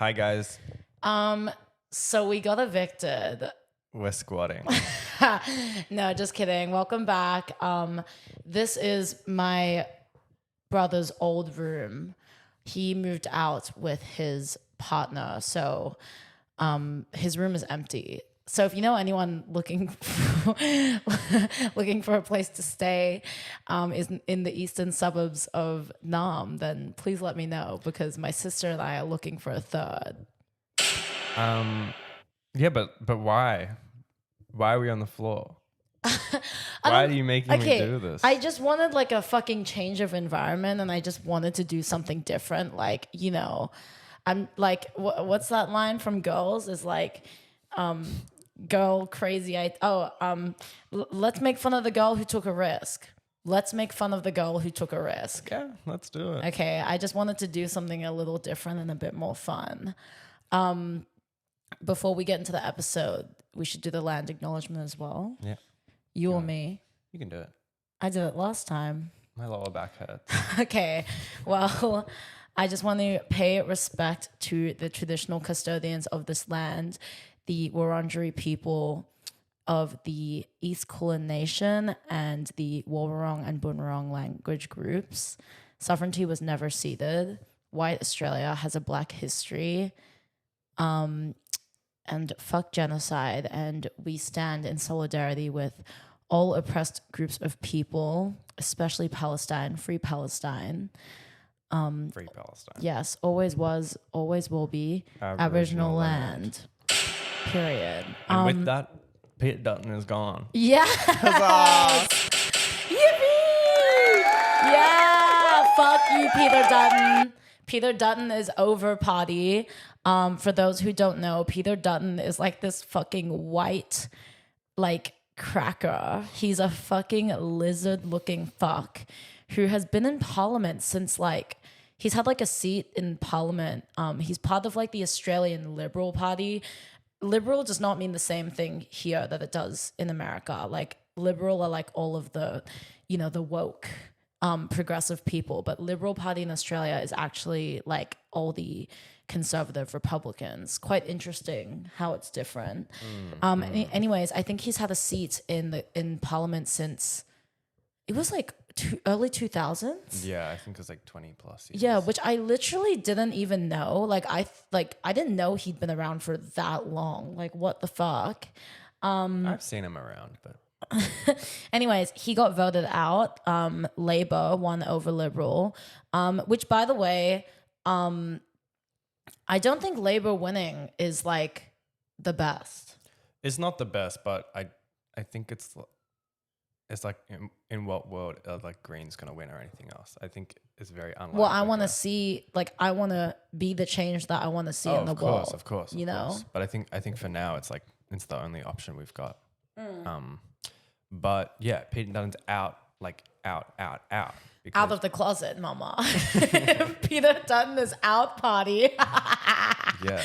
Hi, guys. So we got evicted. We're squatting. No, just kidding. Welcome back. This is my brother's old room. He moved out with his partner, so his room is empty. So if you know anyone looking for a place to stay is in the eastern suburbs of Nam, then please let me know because my sister and I are looking for a third. Yeah, but why? Why are we on the floor? Why are you making me do this? I just wanted like a fucking change of environment, and I just wanted to do something different. Like, you know, I'm like, what's that line from Girls? Is like, girl crazy. Let's make fun of the girl who took a risk. Let's make fun of the girl who took a risk. Yeah, let's do it. Okay, I just wanted to do something a little different and a bit more fun. Before we get into the episode, we should do the land acknowledgement as well. Yeah. You or me? You can do it. I did it last time. My lower back hurts. Okay, well, I just want to pay respect to the traditional custodians of this land, the Wurundjeri people of the East Kulin Nation and the Wolbarong and Bunurong language groups. Sovereignty was never ceded. White Australia has a black history. And fuck genocide. And we stand in solidarity with all oppressed groups of people, especially Palestine, free Palestine. Free Palestine. Yes, always was, always will be Aboriginal land. Period. And with that, Peter Dutton is gone. Yes! Yippee! Yeah! Fuck you, Peter Dutton. Peter Dutton is over potty. For those who don't know, Peter Dutton is like this fucking white, like, cracker. He's a fucking lizard-looking fuck who has been in parliament since, like, he's had, like, a seat in parliament. He's part of, like, the Australian Liberal Party. Liberal does not mean the same thing here that it does in America. Like, liberal are, like, all of the, you know, the woke progressive people, but Liberal Party in Australia is actually like all the conservative Republicans. Quite interesting how it's different. Anyways, I think he's had a seat in Parliament since it was like early 2000s. Yeah, I think it was like 20 plus years. Yeah, which I literally didn't even know. I didn't know he'd been around for that long. Like, what the fuck? I've seen him around, but anyways, he got voted out. Labour won over Liberal, which, by the way, I don't think Labour winning is like the best. it's not the best. But I think it's like in what world like Green's gonna win or anything else. I think it's very unlikely. Well, I want to see, like, I want to be the change that I want to see in the world. Of course, you know. But I think for now it's like it's the only option we've got. But yeah, Peter Dutton's out. Out of the closet, mama. Peter Dutton is out party. Yeah,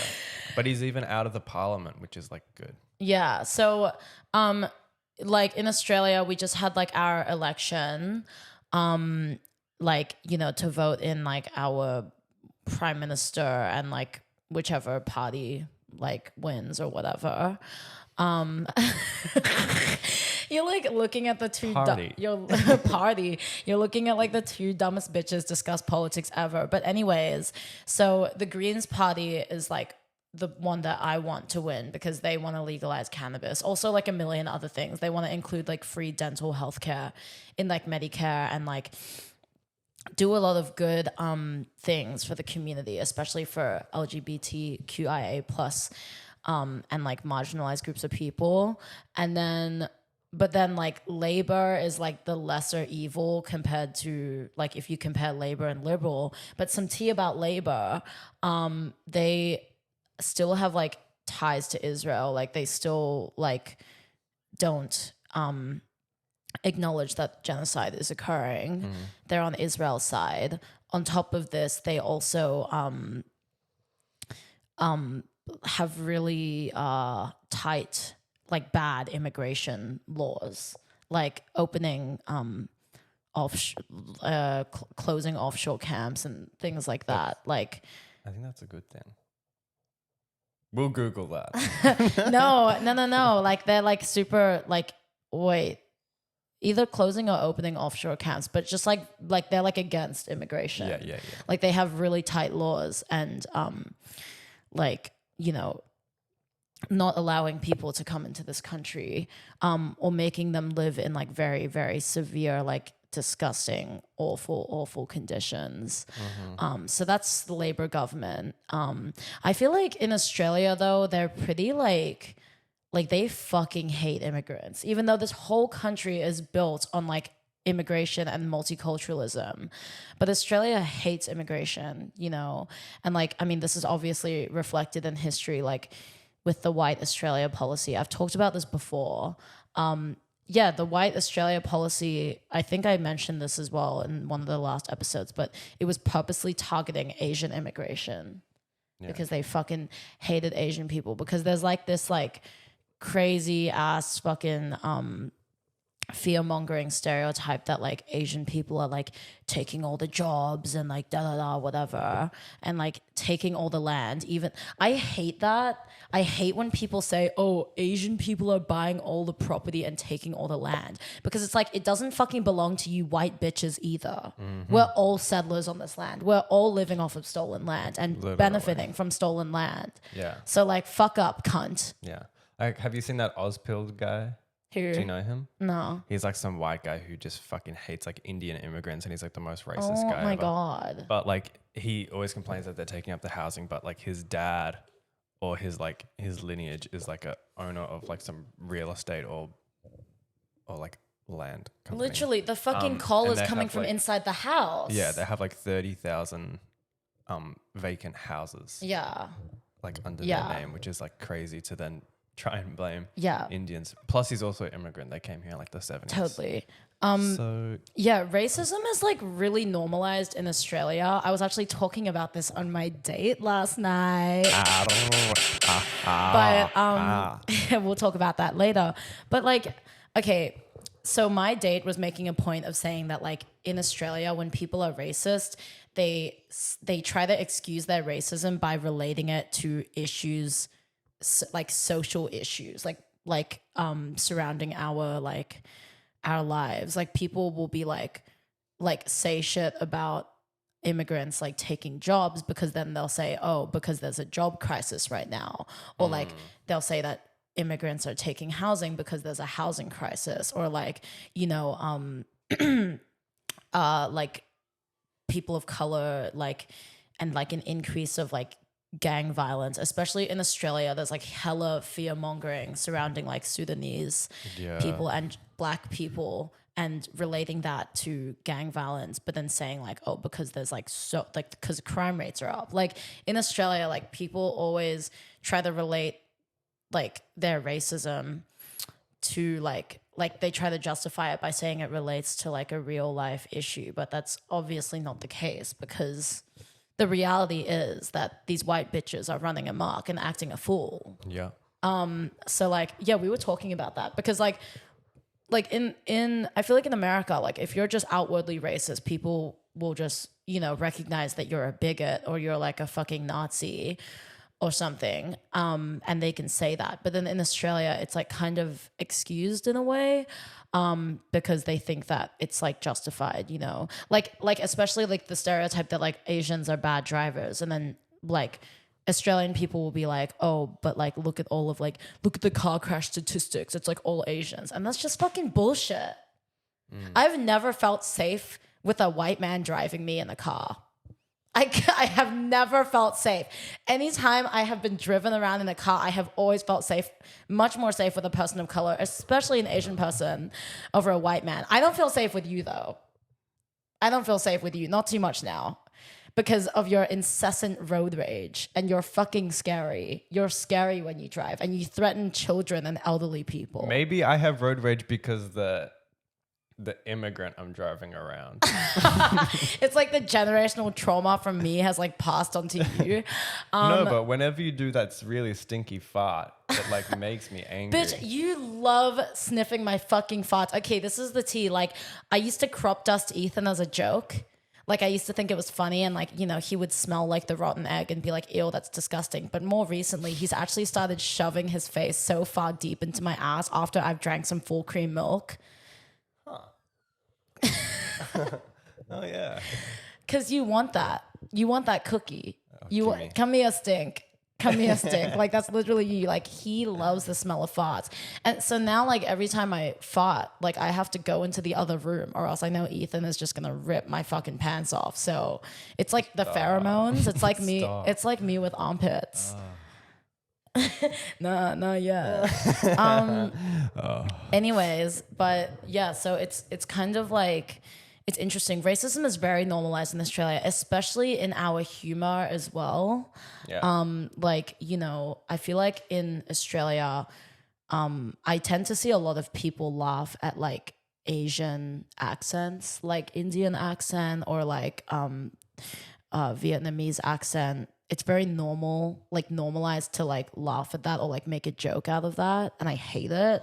but he's even out of the parliament, which is like good. Yeah. So, like in Australia, we just had like our election, like, you know, to vote in like our prime minister and like whichever party like wins or whatever. You're like looking at the two party. You're looking at like the two dumbest bitches discuss politics ever. But anyways, so the Greens party is like the one that I want to win because they want to legalize cannabis. Also like a million other things. They want to include like free dental health care in like Medicare and like do a lot of good things for the community, especially for LGBTQIA plus and like marginalized groups of people. But then like Labour is like the lesser evil compared to like if you compare Labour and Liberal. But some tea about Labour, they still have like ties to Israel. Like they still like don't acknowledge that genocide is occurring. They're on Israel's side. On top of this, they also have really tight, like bad immigration laws, like opening closing offshore camps and things like that. Like, I think that's a good thing. We'll Google that. No. Like they're like super like wait, either closing or opening offshore camps, but just like they're like against immigration. Yeah. Like they have really tight laws and like, you know, not allowing people to come into this country or making them live in like very, very severe, like disgusting, awful conditions. So that's the Labour government. I feel like in Australia though, they're pretty like they fucking hate immigrants, even though this whole country is built on like immigration and multiculturalism. But Australia hates immigration, you know? And like, I mean, this is obviously reflected in history, like with the White Australia policy. I've talked about this before. Yeah, the White Australia policy, I think I mentioned this as well in one of the last episodes, but it was purposely targeting Asian immigration because they fucking hated Asian people, because there's like this like crazy ass fucking fear-mongering stereotype that like Asian people are like taking all the jobs and like whatever, and like taking all the land. Even I hate that. I hate when people say, oh, Asian people are buying all the property and taking all the land, because it's like, it doesn't fucking belong to you white bitches either. We're all settlers on this land. We're all living off of stolen land and benefiting from stolen land. Yeah. So like, fuck up, cunt. Yeah. Like, have you seen that Ozpil guy? Who? Do you know him? No. He's like some white guy who just fucking hates like Indian immigrants, and he's like the most racist guy Oh my ever. God. But like, he always complains that they're taking up the housing, but like his dad or his lineage is like a owner of like some real estate or like land company. Literally, the fucking call is coming from inside the house. Yeah, they have like 30,000 vacant houses. Yeah. Like under their name, which is like crazy to then try and blame Indians. Plus, he's also an immigrant. They came here in like the 70s. Totally. So yeah, racism is like really normalized in Australia. I was actually talking about this on my date last night. But we'll talk about that later. But like, okay, so my date was making a point of saying that like in Australia, when people are racist, they try to excuse their racism by relating it to issues like social issues, like surrounding our lives. Like people will be like say shit about immigrants like taking jobs, because then they'll say, oh, because there's a job crisis right now, or like they'll say that immigrants are taking housing because there's a housing crisis, or like, you know, like people of color, like, and like an increase of like gang violence, especially in Australia. There's like hella fear mongering surrounding like Sudanese people and black people, and relating that to gang violence, but then saying like, oh, because there's like so like because crime rates are up. Like in Australia, like people always try to relate like their racism to like they try to justify it by saying it relates to like a real life issue, but that's obviously not the case, because the reality is that these white bitches are running amok and acting a fool. Yeah. So like, yeah, we were talking about that, because like in I feel like in America, like if you're just outwardly racist, people will just, you know, recognize that you're a bigot or you're like a fucking Nazi or something. And they can say that. But then in Australia, it's like kind of excused in a way. Because they think that it's like justified, you know, like especially like the stereotype that like Asians are bad drivers, and then like Australian people will be like, oh, but like look at the car crash statistics, it's like all Asians, and that's just fucking bullshit. I've never felt safe with a white man driving me in the car. I have never felt safe. Anytime I have been driven around in a car, I have always felt safe, much more safe with a person of color, especially an Asian person, over a white man. I don't feel safe with you, though. I don't feel safe with you. Not too much now, because of your incessant road rage, and you're fucking scary. You're scary when you drive, and you threaten children and elderly people. Maybe I have road rage because the immigrant I'm driving around. It's like the generational trauma from me has like passed on to you. No, but whenever you do that really stinky fart, it like makes me angry. Bitch, you love sniffing my fucking farts. Okay, this is the tea. Like, I used to crop dust Ethan as a joke. Like I used to think it was funny and like, you know, he would smell like the rotten egg and be like, ew, that's disgusting. But more recently, he's actually started shoving his face so far deep into my ass after I've drank some full cream milk. Oh yeah. Cause you want that. You want that cookie. gimme. Come here, stink. Come here, stink. Like that's literally you. Like he loves the smell of farts. And so now like every time I fart, like I have to go into the other room or else I know Ethan is just gonna rip my fucking pants off. So it's like the pheromones. It's like me. It's like me with armpits. No, yeah. Anyways, but yeah, so it's kind of like it's interesting. Racism is very normalized in Australia, especially in our humor as well. Yeah. Like, you know, I feel like in Australia, I tend to see a lot of people laugh at like Asian accents, like Indian accent or like Vietnamese accent. It's very normal, like normalized to like laugh at that or like make a joke out of that. And I hate it.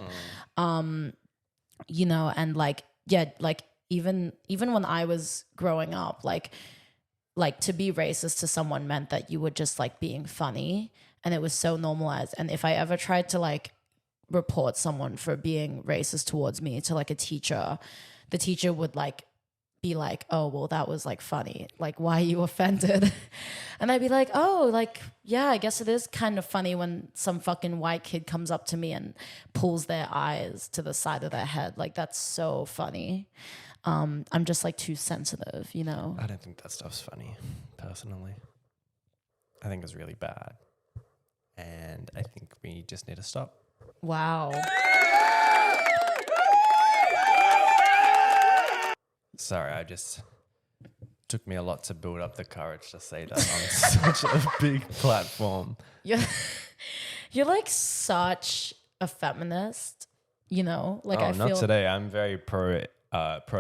You know, and like, yeah, like even when I was growing up, like to be racist to someone meant that you were just like being funny and it was so normalized. And if I ever tried to like report someone for being racist towards me to like a teacher, the teacher would like be like, oh, well, that was like funny. Like, why are you offended? And I'd be like, oh, like, yeah, I guess it is kind of funny when some fucking white kid comes up to me and pulls their eyes to the side of their head. Like, that's so funny. I'm just like too sensitive, you know? I don't think that stuff's funny, personally. I think it's really bad. And I think we just need to stop. Wow. Sorry, I just took me a lot to build up the courage to say that on such a big platform. You're like such a feminist, you know? Like I feel not today. I'm very pro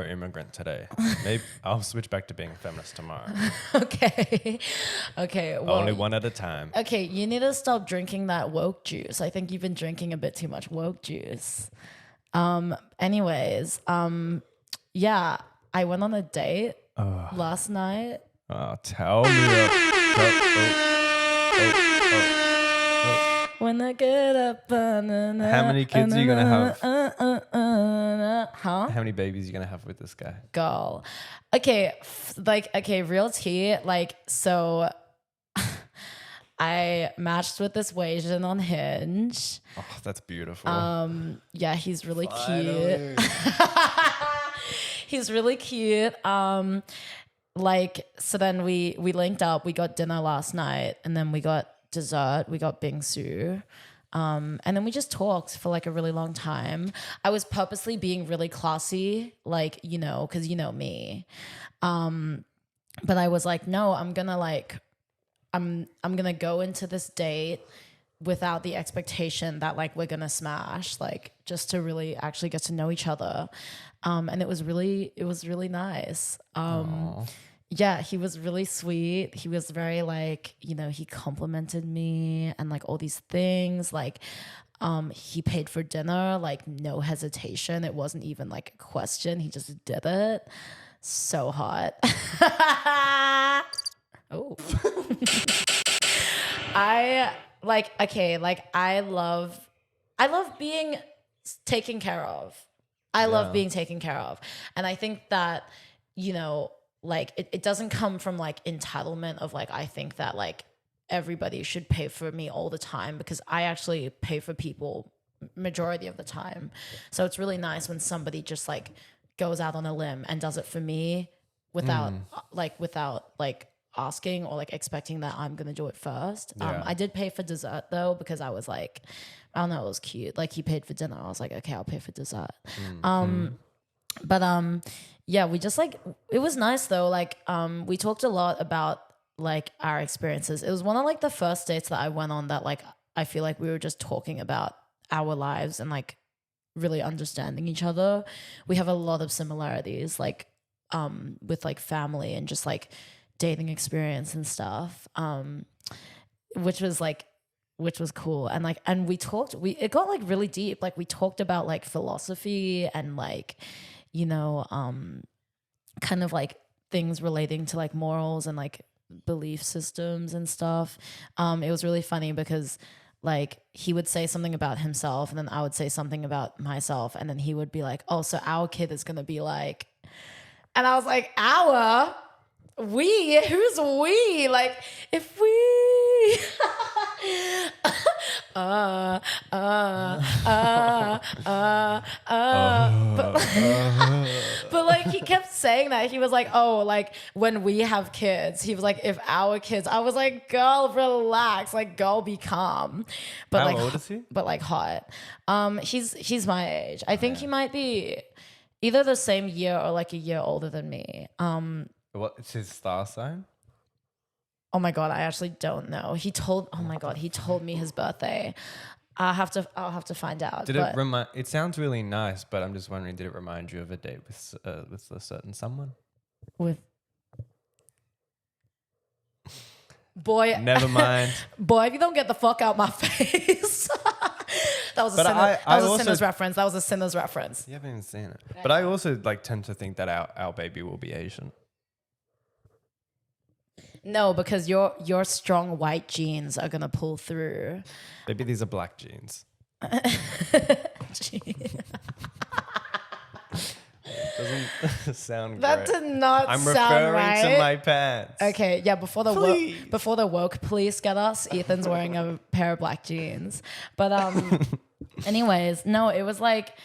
immigrant today. Maybe I'll switch back to being a feminist tomorrow. Okay. Well, only one at a time. Okay, you need to stop drinking that woke juice. I think you've been drinking a bit too much woke juice. Anyways, yeah, I went on a date last night. Oh, tell me. When I get up, how many kids are you gonna have? Huh? How many babies are you gonna have with this guy? Girl. Okay, real tea. Like, so I matched with this Asian on Hinge. Oh, that's beautiful. Yeah, he's really cute. He's really cute. Like, so then we linked up. We got dinner last night, and then we got dessert. We got bingsu. And then we just talked for like a really long time. I was purposely being really classy, like, you know, because you know me. But I was like, no, I'm gonna go into this date without the expectation that like we're gonna smash, like just to really actually get to know each other. And it was really nice. Yeah, he was really sweet. He was very like, you know, he complimented me and like all these things. Like, he paid for dinner, like no hesitation. It wasn't even like a question. He just did it. So hot. Oh. I love being taken care of. I love being taken care of. And I think that, you know, like it doesn't come from like entitlement of like, I think that like everybody should pay for me all the time, because I actually pay for people majority of the time. So it's really nice when somebody just like goes out on a limb and does it for me without asking or like expecting that I'm gonna do it first. Yeah. I did pay for dessert though, because I was like, I don't know, it was cute. Like he paid for dinner. I was like, okay, I'll pay for dessert. But yeah, we just like, it was nice though. Like we talked a lot about like our experiences. It was one of like the first dates that I went on that like I feel like we were just talking about our lives and like really understanding each other. We have a lot of similarities like with like family and just like dating experience and stuff, which was cool. And like, and it got like really deep. Like we talked about like philosophy and like, you know, kind of like things relating to like morals and like belief systems and stuff. It was really funny because like he would say something about himself and then I would say something about myself and then he would be like, oh, so our kid is gonna be like, and I was like, our? We? Who's we? Like, if we but like he kept saying that. He was like, oh, like when we have kids, he was like, if our kids, I was like, girl, relax, like girl, be calm. But How like old is he? But like hot. He's my age. I think he might be either the same year or like a year older than me. What's his star sign? Oh my God, I actually don't know. He told me his birthday. I'll have to find out. Did it remind? It sounds really nice, but I'm just wondering, did it remind you of a date with a certain someone? With boy, never mind. Boy, if you don't get the fuck out my face. That was a Sinner's reference. That was a Sinner's reference. You haven't even seen it. But I also like tend to think that our baby will be Asian. No, because your strong white genes are gonna pull through. Maybe these are black genes. Doesn't sound that great. did not I'm sound referring right. to my pants. Okay, yeah. Before the woke police get us, Ethan's wearing a pair of black jeans. But anyways, no, it was like.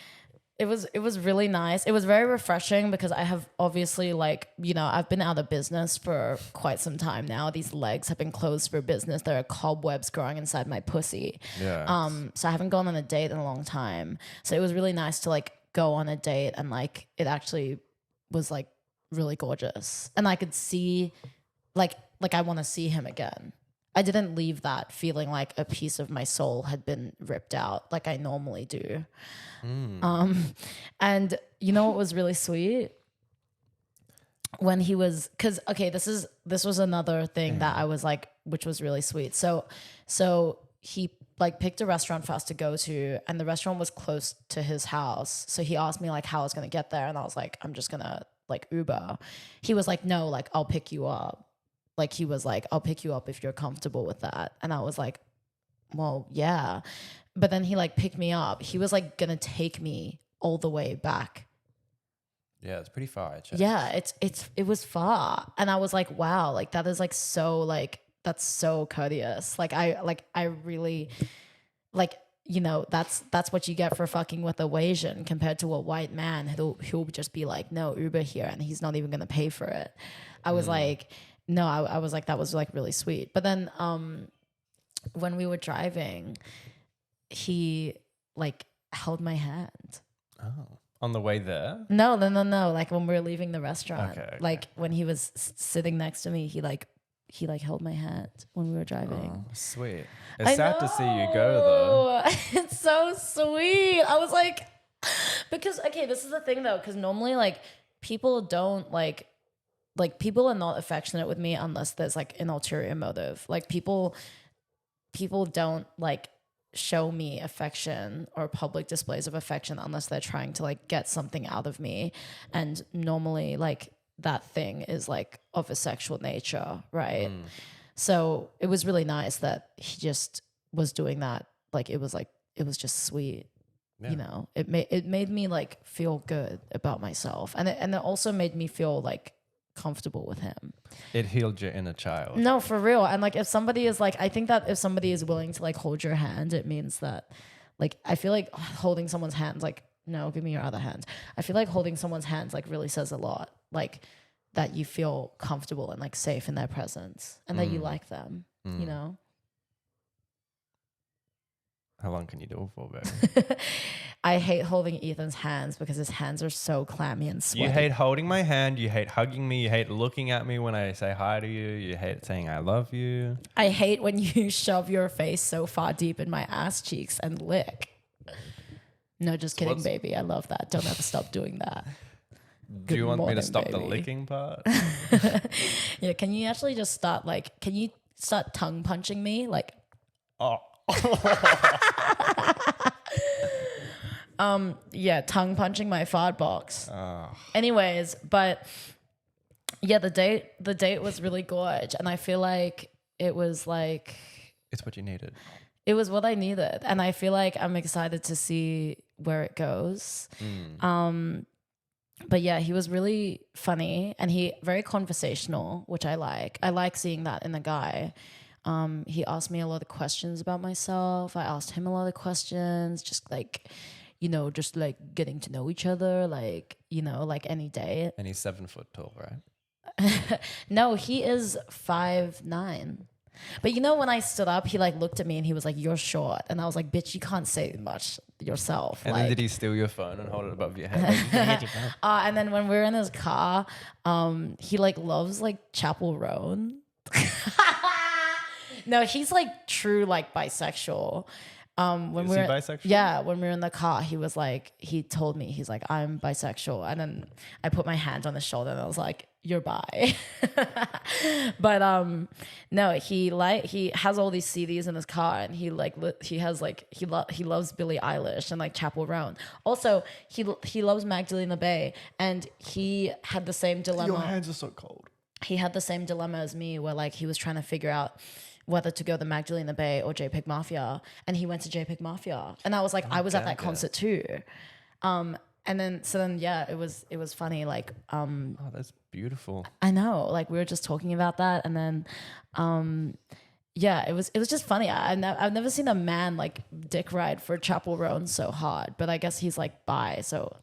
It was really nice. It was very refreshing because I have obviously like, you know, I've been out of business for quite some time now. These legs have been closed for business. There are cobwebs growing inside my pussy. Yeah. So I haven't gone on a date in a long time. So it was really nice to like go on a date and like it actually was like really gorgeous. And I could see like I want to see him again. I didn't leave that feeling like a piece of my soul had been ripped out like I normally do. And you know what was really sweet? When he was, cause okay, this was another thing that I was like, which was really sweet. So he like picked a restaurant for us to go to and the restaurant was close to his house. So he asked me like how I was going to get there. And I was like, I'm just gonna like Uber. He was like, no, like I'll pick you up. Like he was like, I'll pick you up if you're comfortable with that. And I was like, well, yeah. But then he like picked me up. He was like gonna take me all the way back. Yeah, it's pretty far. Actually. Yeah, it was far. And I was like, wow, like that is like so like that's so courteous. Like I really like, you know, that's what you get for fucking with a Asian compared to a white man who'll just be like, no, Uber here and he's not even gonna pay for it. I was like, no, I was like, that was like really sweet. But then when we were driving, he like held my hand. Oh, on the way there? No. Like when we were leaving the restaurant, Okay. like when he was sitting next to me, he held my hand when we were driving. Oh, sweet. It's sad to see you go though. It's so sweet. I was like, because okay, this is the thing though, because normally like people don't like people are not affectionate with me unless there's like an ulterior motive. Like people don't like show me affection or public displays of affection unless they're trying to like get something out of me. And normally like that thing is like of a sexual nature, right? So it was really nice that he just was doing that. Like it was just sweet. Yeah. You know, it made me like feel good about myself. And it also made me feel like comfortable with him. It healed your inner child. No, for real. And like if somebody is like, I think that if somebody is willing to like hold your hand, it means that like I feel like holding someone's hands, like, no, give me your other hand. I feel like holding someone's hands like really says a lot. Like that you feel comfortable and like safe in their presence and that you like them, you know? How long can you do it for, babe? I hate holding Ethan's hands because his hands are so clammy and sweaty. You hate holding my hand. You hate hugging me. You hate looking at me when I say hi to you. You hate saying I love you. I hate when you shove your face so far deep in my ass cheeks and lick. No, just kidding, baby. I love that. Don't ever stop doing that. Do you want me to stop baby. the licking part? Yeah, can you actually just start like, can you start tongue punching me? Like, oh. Yeah, tongue punching my fart box. Oh. Anyways, but Yeah, the date was really gorge, and I feel like it was like It's what you needed. it was what I needed, and I feel like I'm excited to see where it goes. But yeah, he was really funny and he very conversational, which I like. I like seeing that in a guy. He asked me a lot of questions about myself. I asked him a lot of questions, just like, just like getting to know each other, like, like any day. And he's 7 foot tall, right? No, he is 5'9". But when I stood up, he like looked at me and he was like, "You're short," and I was like, "Bitch, you can't say much yourself." And then did he steal your phone and hold it above your head? And then when we were in his car, he like loves like Chapel Roan. No, he's like true like bisexual. When Is he bisexual? Yeah, when we were in the car, he told me, he's like, "I'm bisexual," and then I put my hand on his shoulder and I was like, "You're bi." But no, he has all these CDs in his car, and he loves Billie Eilish and like Chapel Roan. Also, he loves Magdalena Bay, and he had the same dilemma. Your hands are so cold. He had the same dilemma as me, where like he was trying to figure out whether to go to Magdalena Bay or JPEG Mafia, and he went to JPEG Mafia, and I was like, I was at that concert too. And then yeah, it was funny, like Oh, that's beautiful. I know, like we were just talking about that, and then yeah, it was just funny. I've never seen a man like dick ride for Chapel Roan so hard, but I guess he's like bi, so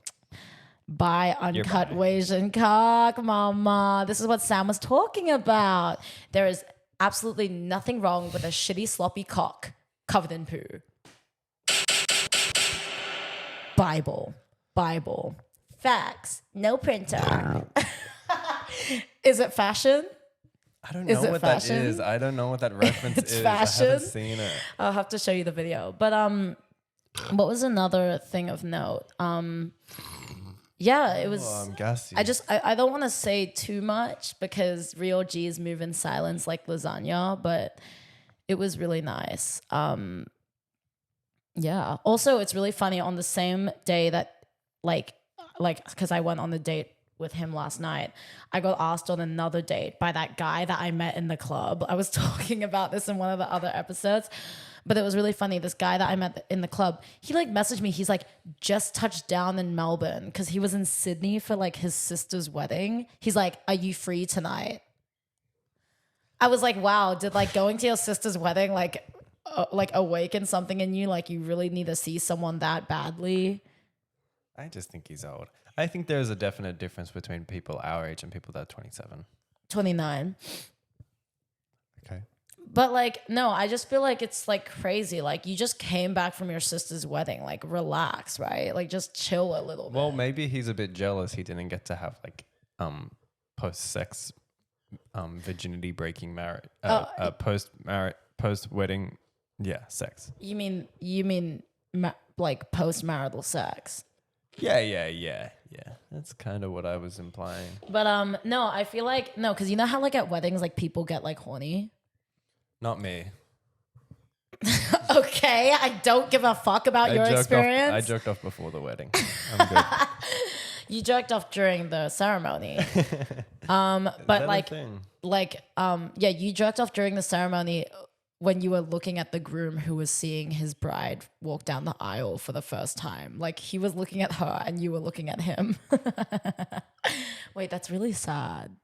bi uncut bi. Asian cock, mama. This is what Sam was talking about. There is absolutely nothing wrong with a shitty sloppy cock covered in poo. Bible. Facts. No printer. Is it fashion? I don't know what fashion? that is. I don't know what that reference It's is. fashion? I haven't seen it. I'll have to show you the video. But what was another thing of note? Yeah, it was. Oh, I'm gassy. I don't want to say too much because real G's move in silence like lasagna, but it was really nice. Yeah. Also, it's really funny on the same day that like because I went on the date with him last night, I got asked on another date by that guy that I met in the club. I was talking about this in one of the other episodes. But it was really funny. This guy that I met in the club, he like messaged me. He's like, just touched down in Melbourne because he was in Sydney for like his sister's wedding. He's like, "Are you free tonight?" I was like, wow, did like going to your sister's wedding like awaken something in you? Like you really need to see someone that badly? I just think he's old. I think there's a definite difference between people our age and people that are 27. 29. Okay. But like, no, I just feel like it's like crazy. Like you just came back from your sister's wedding. Like relax, right? Like just chill a little bit. Well, maybe he's a bit jealous he didn't get to have like post-sex virginity breaking marriage post-wedding sex. You mean like post-marital sex? Yeah. That's kind of what I was implying. But no, I feel like no, because you know how like at weddings like people get like horny. Not me. Okay, I don't give a fuck about your experience. I jerked off before the wedding. I'm good. You jerked off during the ceremony. But yeah, you jerked off during the ceremony when you were looking at the groom who was seeing his bride walk down the aisle for the first time. Like he was looking at her and you were looking at him. Wait, that's really sad.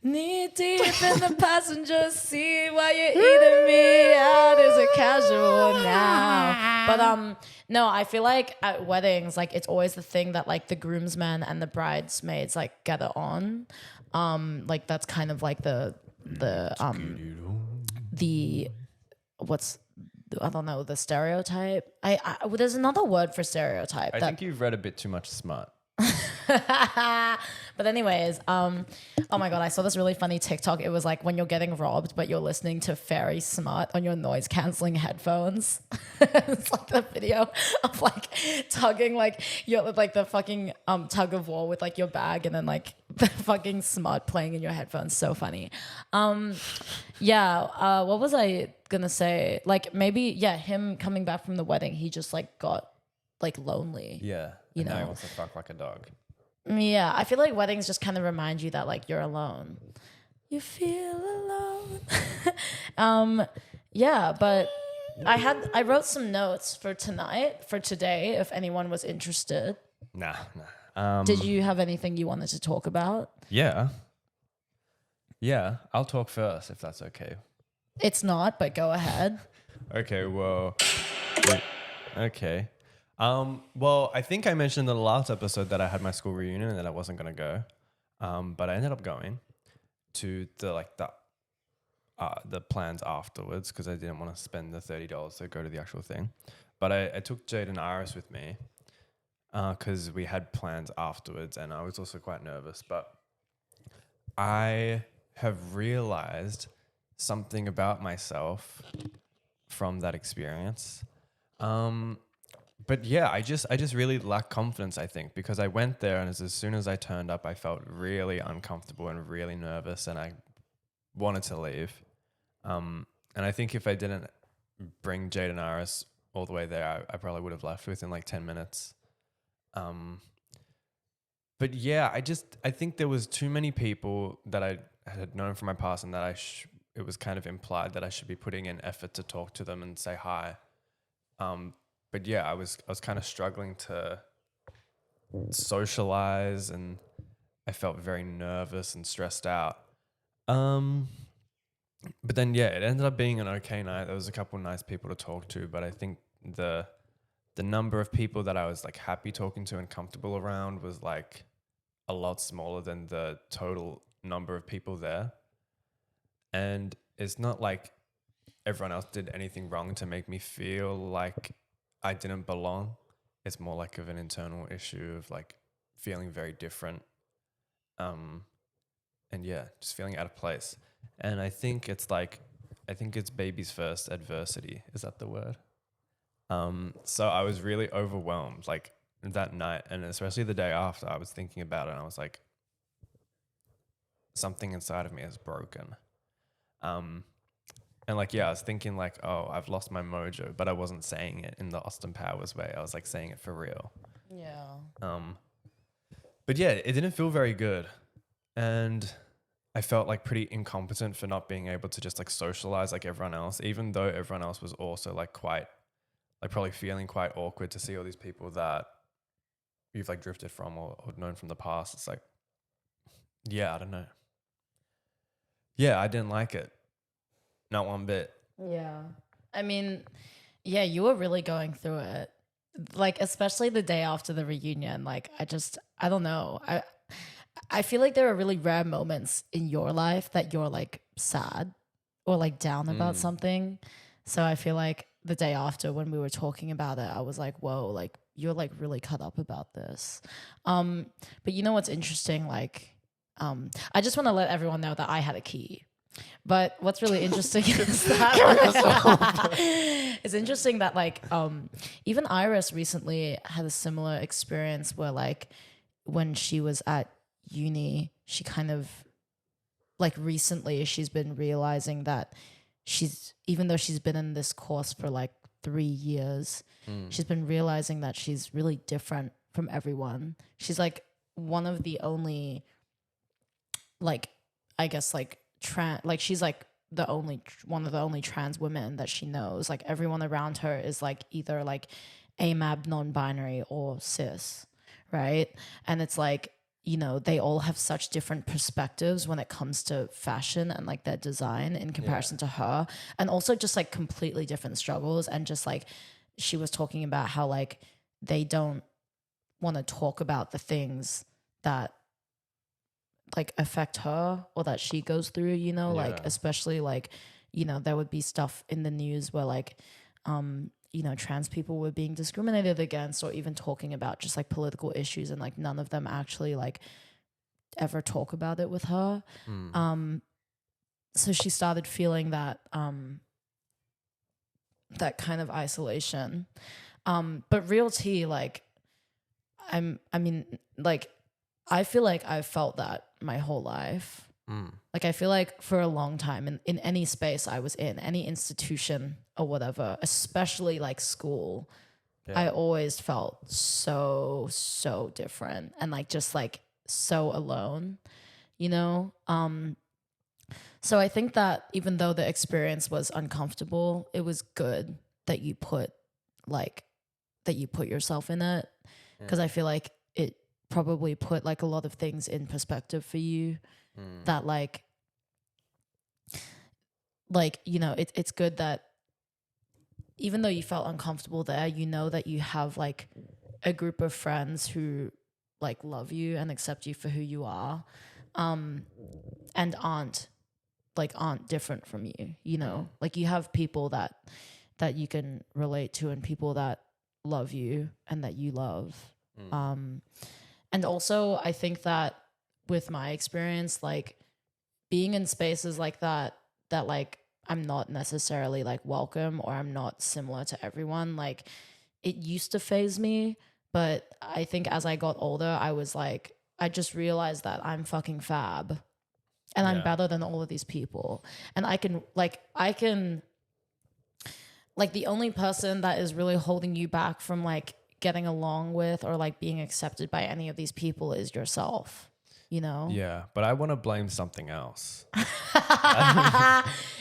Knee deep in the passenger seat while you're eating me out as a casual now. But no, I feel like at weddings, like it's always the thing that like the groomsmen and the bridesmaids like gather on. Like that's kind of like the what's I don't know, the stereotype. There's another word for stereotype. I think you've read a bit too much smut. But anyways, oh my God, I saw this really funny TikTok. It was like when you're getting robbed, but you're listening to fairy smut on your noise canceling headphones. It's like the video of like tugging like you're like the fucking tug of war with like your bag and then like the fucking smut playing in your headphones. So funny. Yeah. What was I gonna say? Like maybe, yeah, him coming back from the wedding, he just like got like lonely. Yeah. You and now he know. wants to fuck like a dog. Yeah, I feel like weddings just kind of remind you that like you're alone. You feel alone. Yeah, but I wrote some notes for today, if anyone was interested. Nah. Did you have anything you wanted to talk about? Yeah. Yeah. I'll talk first if that's okay. It's not, but go ahead. Okay. Well. Okay. Well, I think I mentioned in the last episode that I had my school reunion and that I wasn't gonna go. But I ended up going to the plans afterwards because I didn't want to spend the $30 to go to the actual thing. But I took Jade and Iris with me because we had plans afterwards, and I was also quite nervous. But I have realized something about myself from that experience. But yeah, I just really lack confidence, I think, because I went there and as soon as I turned up, I felt really uncomfortable and really nervous, and I wanted to leave. And I think if I didn't bring Jade and Iris all the way there, I probably would have left within like 10 minutes. But yeah, I think there was too many people that I had known from my past, and that it was kind of implied that I should be putting in effort to talk to them and say hi. But yeah, I was kind of struggling to socialize, and I felt very nervous and stressed out. But then yeah, it ended up being an okay night. There was a couple nice people to talk to, but I think the number of people that I was like happy talking to and comfortable around was like a lot smaller than the total number of people there. And it's not like everyone else did anything wrong to make me feel like I didn't belong. It's more like of an internal issue of like feeling very different. And yeah, just feeling out of place. And I think it's baby's first adversity. Is that the word? So I was really overwhelmed like that night, and especially the day after. I was thinking about it and I was like, something inside of me is broken. And like, yeah, I was thinking like, oh, I've lost my mojo, but I wasn't saying it in the Austin Powers way. I was like saying it for real. Yeah. But yeah, it didn't feel very good. And I felt like pretty incompetent for not being able to just like socialize like everyone else, even though everyone else was also like quite, like probably feeling quite awkward to see all these people that you've like drifted from or known from the past. It's like, yeah, I don't know. Yeah, I didn't like it. Not one bit. Yeah. I mean, yeah, you were really going through it. Like, especially the day after the reunion. Like, I don't know. I feel like there are really rare moments in your life that you're like sad or like down about something. So I feel like the day after when we were talking about it, I was like, whoa, like you're like really cut up about this. But you know what's interesting? Like, I just want to let everyone know that I had a key. But what's really interesting is that it's interesting that like even Iris recently had a similar experience where like when she was at uni, she kind of like recently she's been realizing that even though she's been in this course for like 3 years, she's been realizing that she's really different from everyone. She's like one of the only like I guess like she's like one of the only trans women that she knows. Like everyone around her is like either like AMAB, non-binary, or cis, right? And it's like, you know, they all have such different perspectives when it comes to fashion and like their design in comparison to her, and also just like completely different struggles. And just like she was talking about how like they don't want to talk about the things that like affect her or that she goes through, you know, like especially like, you know, there would be stuff in the news where like you know, trans people were being discriminated against, or even talking about just like political issues, and like none of them actually like ever talk about it with her. So she started feeling that that kind of isolation. But real tea, like I mean, like I feel like I've felt that my whole life. Like I feel like for a long time in any space I was in, any institution or whatever, especially like school, I always felt so different and like just like so alone, you know? So I think that even though the experience was uncomfortable, it was good that you put yourself in it, because I feel like it probably put like a lot of things in perspective for you that like you know, it's good that even though you felt uncomfortable there, you know that you have like a group of friends who like love you and accept you for who you are, and aren't different from you, you know? Like you have people that you can relate to and people that love you and that you love. And also I think that with my experience, like being in spaces like that like I'm not necessarily like welcome or I'm not similar to everyone, like it used to faze me, but I think as I got older, I was like, I just realized that I'm fucking fab and I'm better than all of these people. And I can like the only person that is really holding you back from like getting along with or like being accepted by any of these people is yourself, you know? Yeah, but I want to blame something else.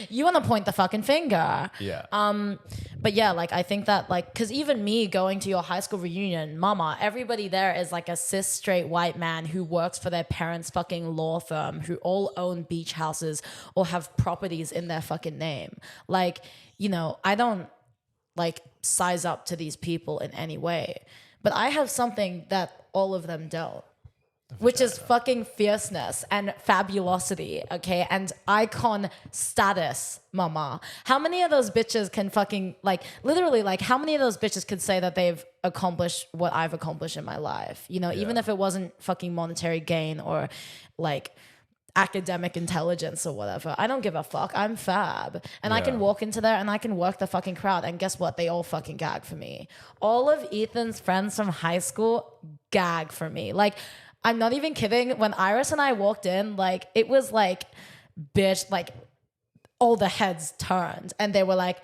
You want to point the fucking finger. Yeah. But yeah, like I think that like, cause even me going to your high school reunion, mama, everybody there is like a cis straight white man who works for their parents' fucking law firm, who all own beach houses or have properties in their fucking name. Like, you know, I don't like size up to these people in any way, but I have something that all of them don't, which is fucking fierceness and fabulosity, okay? And icon status, mama. How many of those bitches can fucking, like, literally, like, how many of those bitches could say that they've accomplished what I've accomplished in my life? You know, even if it wasn't fucking monetary gain or, like, academic intelligence or whatever. I don't give a fuck. I'm fab. And I can walk into there and I can work the fucking crowd. And guess what? They all fucking gag for me. All of Ethan's friends from high school gag for me. Like, I'm not even kidding. When Iris and I walked in, like, it was like, bitch, like, all the heads turned. And they were like,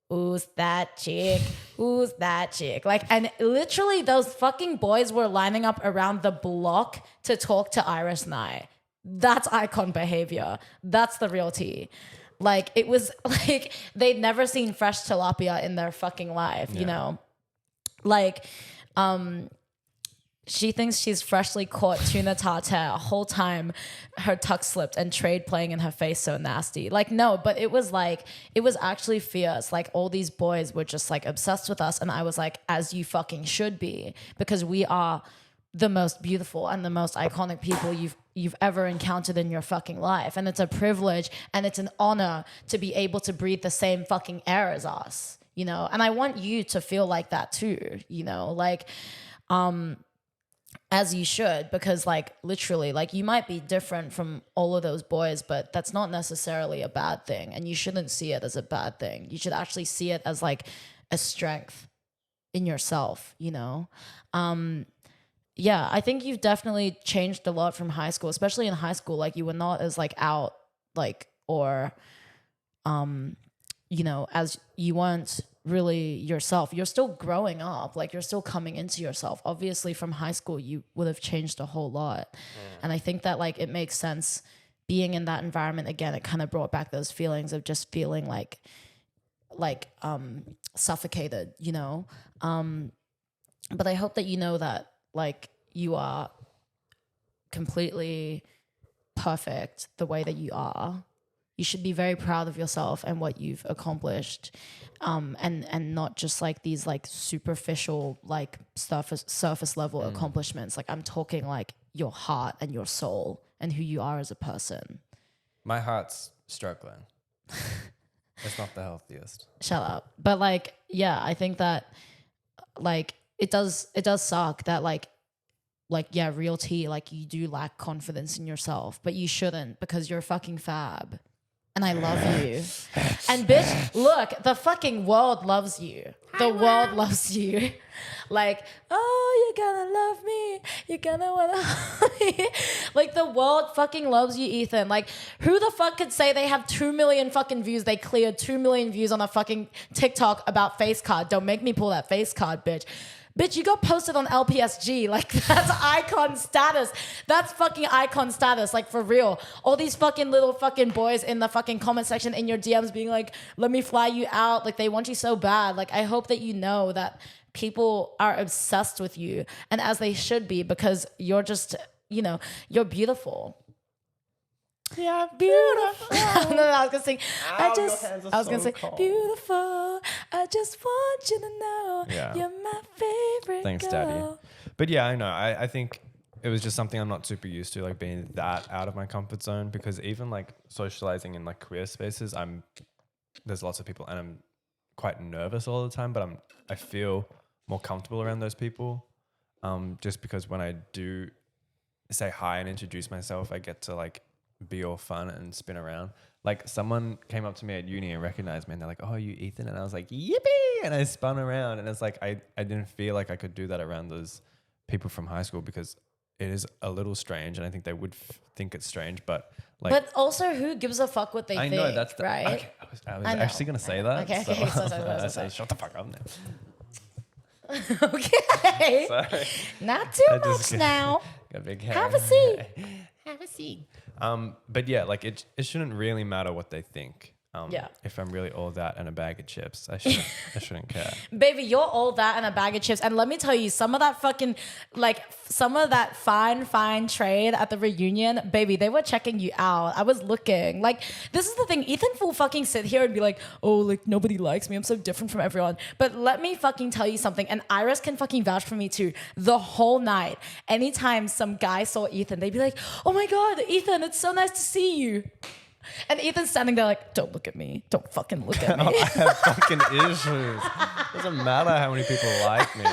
who's that chick? Who's that chick? Like, and literally those fucking boys were lining up around the block to talk to Iris and I. That's icon behavior. That's the real tea. Like, it was like they'd never seen fresh tilapia in their fucking life, you know? Like, she thinks she's freshly caught tuna tartare a whole time her tuck slipped and trade playing in her face so nasty. Like, no, but it was like, it was actually fierce. Like, all these boys were just like obsessed with us. And I was like, as you fucking should be, because we are the most beautiful and the most iconic people you've ever encountered in your fucking life. And it's a privilege and it's an honor to be able to breathe the same fucking air as us, you know? And I want you to feel like that too, you know? Like, as you should, because like literally, like you might be different from all of those boys, but that's not necessarily a bad thing. And you shouldn't see it as a bad thing. You should actually see it as like a strength in yourself, you know? Yeah, I think you've definitely changed a lot from high school, especially in high school. Like you were not as like out, like, or, you know, as you weren't really yourself. You're still growing up, like you're still coming into yourself. Obviously from high school, you would have changed a whole lot. And I think that like, it makes sense being in that environment. Again, it kind of brought back those feelings of just feeling like suffocated, you know? But I hope that you know that like you are completely perfect the way that you are. You should be very proud of yourself and what you've accomplished, and not just like these like superficial like surface level accomplishments. Like I'm talking like your heart and your soul and who you are as a person. My heart's struggling. It's not the healthiest. Shut up. But like, yeah, I think that like it does suck that like yeah, real tea, like you do lack confidence in yourself, but you shouldn't, because you're fucking fab. And I love you. And bitch, look, the fucking world loves you. The world loves you. Like, oh, you're gonna love me. You're gonna wanna love me. Like, the world fucking loves you, Ethan. Like, who the fuck could say they have 2 million fucking views? They cleared 2 million views on a fucking TikTok about face card. Don't make me pull that face card, bitch. Bitch, you got posted on LPSG. Like, that's icon status. That's fucking icon status. Like, for real. All these fucking little fucking boys in the fucking comment section in your DMs being like, let me fly you out. Like, they want you so bad. Like, I hope that you know that people are obsessed with you. And as they should be, because you're just, you know, you're beautiful. Yeah, Beautiful. No, I was gonna sing. Ow, your hands are I was gonna so say, cold. beautiful. I just want you to know you're my favorite Thanks, girl. Daddy. But yeah, I know. I think it was just something I'm not super used to, like being that out of my comfort zone. Because even like socializing in like queer spaces, there's lots of people, and I'm quite nervous all the time. But I feel more comfortable around those people, just because when I do say hi and introduce myself, I get to like be all fun and spin around. Like, someone came up to me at uni and recognized me, and they're like, oh, you Ethan? And I was like, yippee! And I spun around, and it's like I didn't feel like I could do that around those people from high school, because it is a little strange, and I think they would think it's strange, but like, But also, who gives a fuck what they I think? know that's the, right. Okay, I was I know. actually gonna say that. Okay, so. Shut the fuck up now. Okay. Sorry. Not too I much just now. Got a big hair. Have a seat. Have a seat. But yeah, like it shouldn't really matter what they think. Yeah. If I'm really all that and a bag of chips, I shouldn't care. Baby, you're all that and a bag of chips. And let me tell you, some of that fine trade at the reunion, baby, they were checking you out. I was looking. Like, this is the thing. Ethan will fucking sit here and be like, oh, like, nobody likes me. I'm so different from everyone. But let me fucking tell you something. And Iris can fucking vouch for me too. The whole night, anytime some guy saw Ethan, they'd be like, oh my God, Ethan, it's so nice to see you. And Ethan's standing there like, don't look at me. Don't fucking look at me. I have fucking issues. Doesn't matter how many people like me.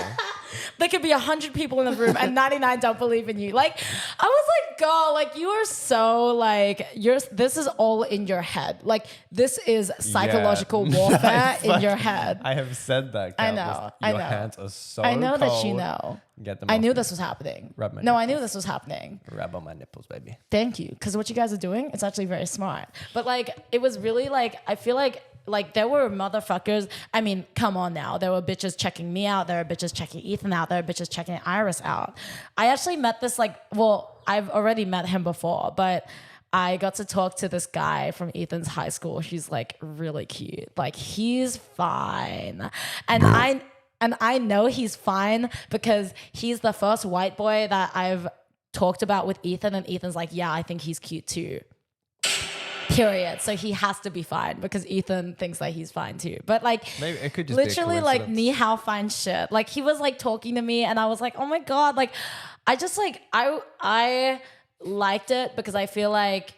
There could be 100 people in the room and 99 don't believe in you. Like, I was like, girl, like, you are so like, this is all in your head. Like, this is psychological warfare in your head. I have said that. I Countless. know, I Your know. hands are so I know cold. that you know. Get them I off knew me. this was happening. Rub my No, I knew nipples. this was happening. Rub on my nipples, baby. Thank you. Because what you guys are doing, it's actually very smart. But like, it was really like, I feel like there were motherfuckers. I mean, come on now. There were bitches checking me out. There were bitches checking Ethan out. There were bitches checking Iris out. I actually met this I've already met him before, but I got to talk to this guy from Ethan's high school. He's like really cute. Like, he's fine. And I know he's fine because he's the first white boy that I've talked about with Ethan, and Ethan's like, yeah, I think he's cute too. Period. So he has to be fine because Ethan thinks that he's fine too. But like, Maybe it could just literally be a like coincidence. ni hao fine shit. Like, he was like talking to me and I was like, oh my God. Like, I just like, I liked it because I feel like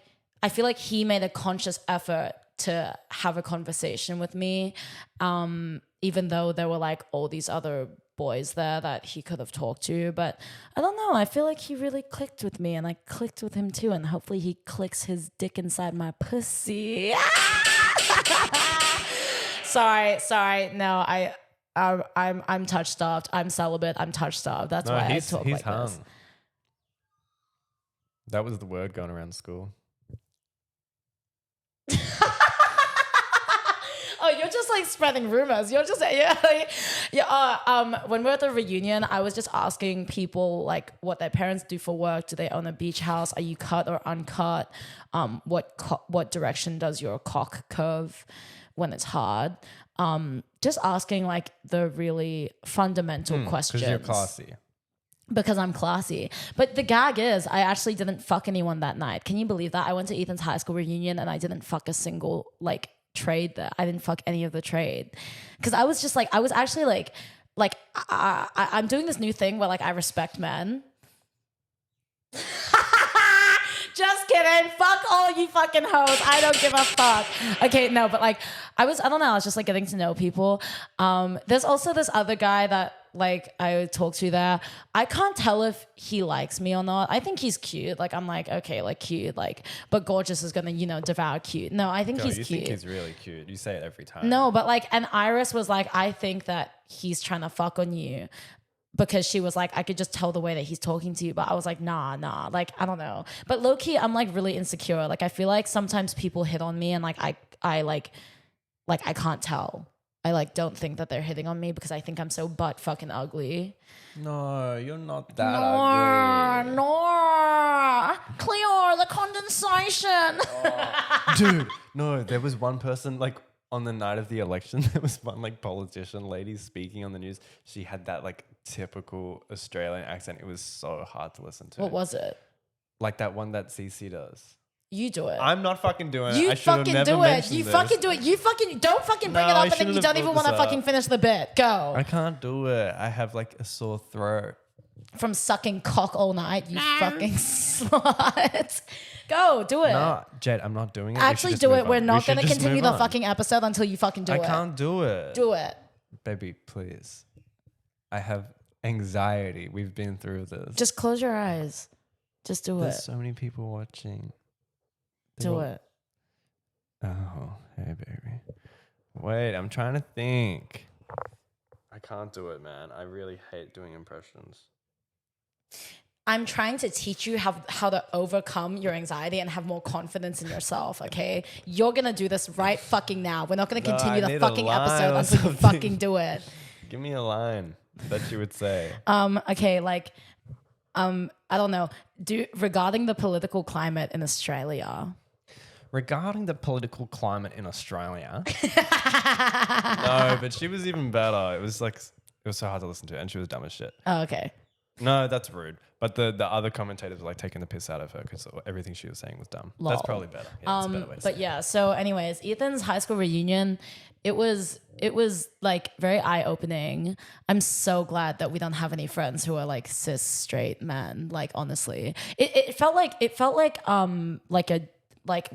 he made a conscious effort to have a conversation with me. Even though there were like all these other boys there that he could have talked to, but I don't know. I feel like he really clicked with me and I clicked with him too. And hopefully he clicks his dick inside my pussy. Sorry. No, I'm touch starved. I'm celibate. I'm touch starved. That's why I talk like hung. this. That was the word going around school. Oh, you're just like spreading rumors. You're just when we're at the reunion, I was just asking people like what their parents do for work. Do they own a beach house? Are you cut or uncut? What direction does your cock curve when it's hard? Just asking like the really fundamental questions. Because you're classy. Because I'm classy. But the gag is I actually didn't fuck anyone that night. Can you believe that? I went to Ethan's high school reunion and I didn't fuck a single like trade there. I didn't fuck any of the trade. Because I was just like, I was actually like I'm doing this new thing where like I respect men. Just kidding. Fuck all you fucking hoes. I don't give a fuck. Okay, no, but like I was just like getting to know people. There's also this other guy that like I talk to there. I can't tell if he likes me or not. I think he's cute. Like I'm like, okay, like cute, like, but gorgeous is gonna, devour cute. No, I think Girl, he's you cute. think he's really cute. You say it every time. No, but like, and Iris was like, I think that he's trying to fuck on you. Because she was like, I could just tell the way that he's talking to you. But I was like, nah. Like, I don't know. But low key, I'm like really insecure. Like, I feel like sometimes people hit on me and like, I can't tell. I like don't think that they're hitting on me because I think I'm so butt fucking ugly. No, you're not that ugly. No. Cleo, the condensation. Dude, no, there was one person like on the night of the election, there was one like politician lady speaking on the news. She had that like typical Australian accent. It was so hard to listen to. What was it? Like that one that CC does. You do it. I'm not fucking doing it. You I should have fucking never do it. mentioned You this. fucking do it. You fucking don't fucking bring No, it I up and then you shouldn't don't have even brought want to this fucking up. finish the bit. Go. I can't do it. I have like a sore throat. From sucking cock all night, you fucking slut. Go, do it. No, Jade, I'm not doing it. Actually do it. We're not going to continue the fucking episode until you fucking do it. I can't do it. Do it. Baby, please. I have anxiety. We've been through this. Just close your eyes. Just do There's it. so many people watching. Do it. Oh, hey, baby. Wait, I'm trying to think. I can't do it, man. I really hate doing impressions. I'm trying to teach you how to overcome your anxiety and have more confidence in yourself, okay? You're going to do this right fucking now. We're not going to continue the fucking episode until you fucking do it. Give me a line that you would say. Okay, like, I don't know. Regarding the political climate in Australia. Regarding the political climate in Australia. No, but she was even better. It was so hard to listen to, and she was dumb as shit. Oh, okay. No, that's rude. But the other commentators were like taking the piss out of her because everything she was saying was dumb. Lol. That's probably better. Yeah, that's a better way to say it. Yeah, so anyways, Ethan's high school reunion, it was like very eye-opening. I'm so glad that we don't have any friends who are like cis straight men. Like honestly, it felt like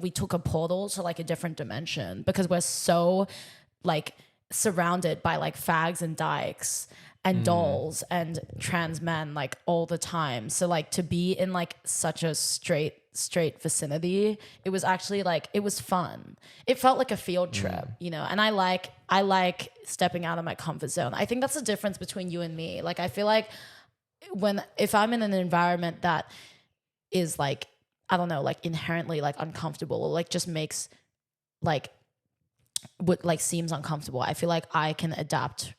we took a portal to like a different dimension because we're so like surrounded by like fags and dykes and dolls and trans men like all the time. So like to be in like such a straight vicinity, it was actually like, it was fun. It felt like a field trip, and I like stepping out of my comfort zone. I think that's the difference between you and me. Like I feel like if I'm in an environment that is like, I don't know, like inherently like uncomfortable or like just makes like what like seems uncomfortable, I feel like I can adapt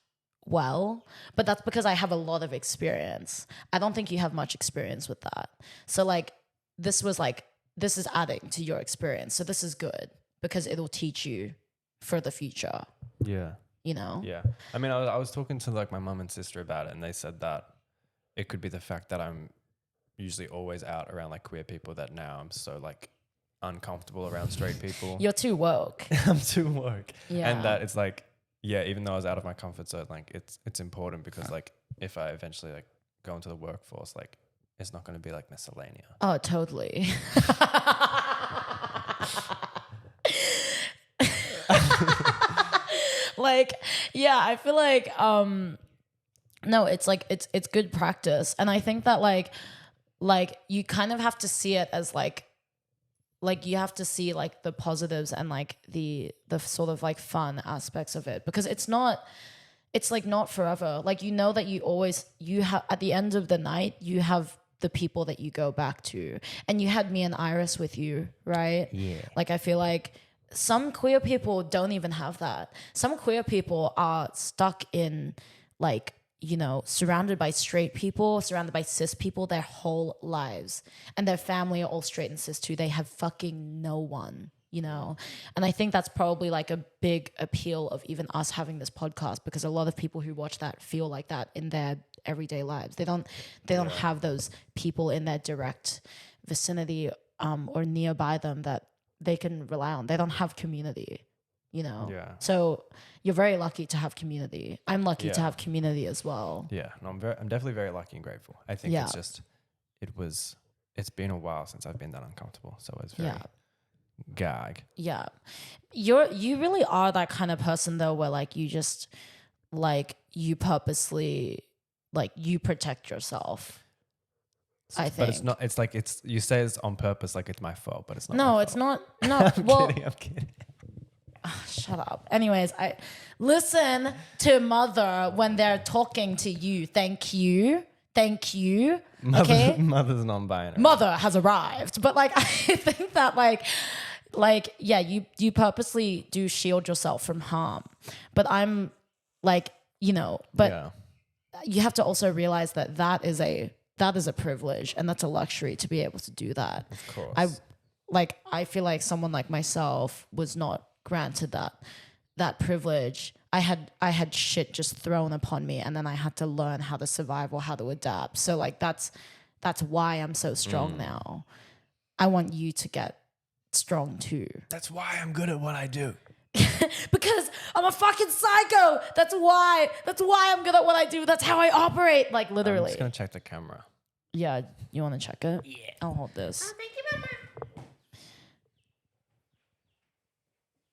well, but that's because I have a lot of experience. I don't think you have much experience with that. So like this is adding to your experience. So this is good because it'll teach you for the future. Yeah. Yeah. I mean, I was talking to like my mum and sister about it, and they said that it could be the fact that I'm usually always out around like queer people that now I'm so like uncomfortable around straight people. You're too woke. I'm too woke. Yeah. And that it's like, yeah, even though I was out of my comfort zone, like it's important because like if I eventually like go into the workforce, like it's not going to be like miscellanea. Oh, totally. Like, yeah, I feel like no, it's like it's good practice. And I think that like you kind of have to see it as like you have to see like the positives and like the sort of like fun aspects of it, because it's like not forever. Like, that you have at the end of the night, you have the people that you go back to, and you had me and Iris with you, right? Yeah. Like, I feel like some queer people don't even have that. Some queer people are stuck in like, surrounded by straight people, surrounded by cis people their whole lives. And their family are all straight and cis too. They have fucking no one, And I think that's probably like a big appeal of even us having this podcast, because a lot of people who watch that feel like that in their everyday lives. They don't have those people in their direct vicinity or nearby them that they can rely on. They don't have community. Yeah. So you're very lucky to have community. I'm lucky to have community as well. Yeah. No, I'm definitely very lucky and grateful. I think it's just, it's been a while since I've been that uncomfortable. So it's very gag. Yeah. You really are that kind of person though, where like you just like you purposely like you protect yourself. I think. But it's not. It's like you say it's on purpose, like it's my fault, but it's not. No, my it's fault. not. No, I'm kidding. Shut up. Anyways, I listen to mother when they're talking to you. Thank you. Okay. Mother's non-binary. Mother has arrived. But like, I think that like, yeah, you purposely do shield yourself from harm. But I'm like, but Yeah. you have to also realize that is a privilege and that's a luxury to be able to do that. Of course. I feel like someone like myself was not granted that privilege. I had shit just thrown upon me, and then I had to learn how to survive or how to adapt. So like that's why I'm so strong now. I want you to get strong too. That's why I'm good at what I do. Because I'm a fucking psycho. That's why I'm good at what I do. That's how I operate. Like literally. I'm just gonna check the camera. Yeah, you want to check it? Yeah. I'll hold this. Oh, thank you, Mama.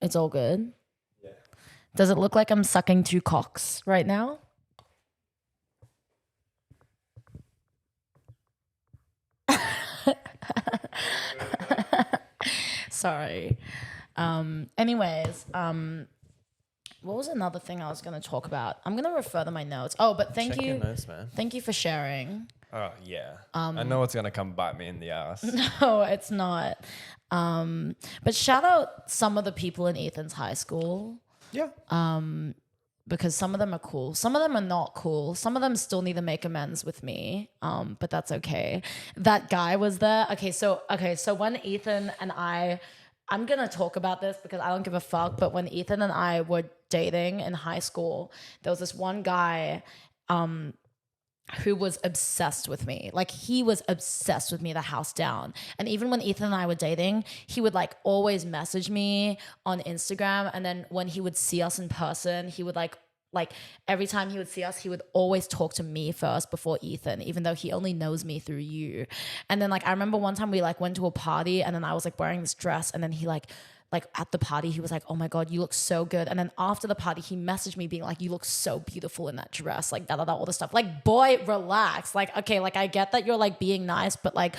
It's all good. Yeah. Does it look like I'm sucking two cocks right now? Sorry. Anyways, what was another thing I was going to talk about? I'm going to refer to my notes. Oh, but Check your notes, man. Thank you for sharing. Oh yeah. I know it's gonna come bite me in the ass. No, it's not. But shout out some of the people in Ethan's high school. Yeah. Because some of them are cool. Some of them are not cool. Some of them still need to make amends with me. But that's okay. That guy was there. Okay, so when Ethan and I'm gonna talk about this because I don't give a fuck, but when Ethan and I were dating in high school, there was this one guy who was obsessed with me. Like he was obsessed with me the house down. And even when Ethan and I were dating, he would like always message me on Instagram. And then when he would see us in person, he would like every time he would see us, he would always talk to me first before Ethan, even though he only knows me through you. And then like, I remember one time we like went to a party and then I was like wearing this dress and then he like at the party, he was like, oh my God, you look so good. And then after the party, he messaged me being like, you look so beautiful in that dress, like all the stuff. Like, boy, relax. Like, okay, like I get that you're like being nice, but like,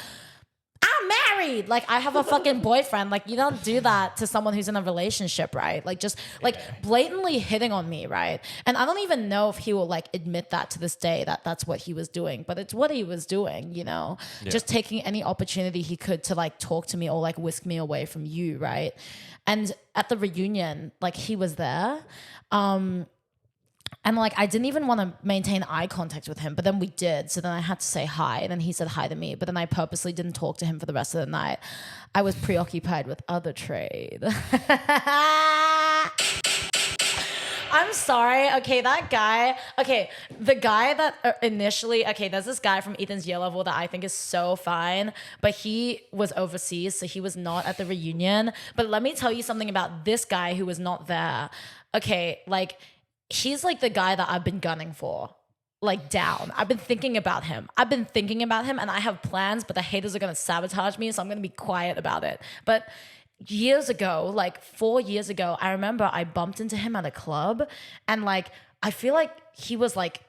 I'm married. Like I have a fucking boyfriend. Like you don't do that to someone who's in a relationship, right? Like just like blatantly hitting on me, right? And I don't even know if he will like admit that to this day that that's what he was doing, but it's what he was doing, just taking any opportunity he could to like talk to me or like whisk me away from you, right? And at the reunion, like he was there. And like, I didn't even want to maintain eye contact with him, but then we did. So then I had to say hi and then he said hi to me, but then I purposely didn't talk to him for the rest of the night. I was preoccupied with other trade. I'm sorry. Okay, that guy. Okay, the guy that initially. Okay, there's this guy from Ethan's year level that I think is so fine, but he was overseas, so he was not at the reunion. But let me tell you something about this guy who was not there. Okay, like he's like the guy that I've been gunning for. Like down. I've been thinking about him and I have plans, but the haters are going to sabotage me, so I'm going to be quiet about it. But years ago, like 4 years ago, I remember I bumped into him at a club and like I feel like he was like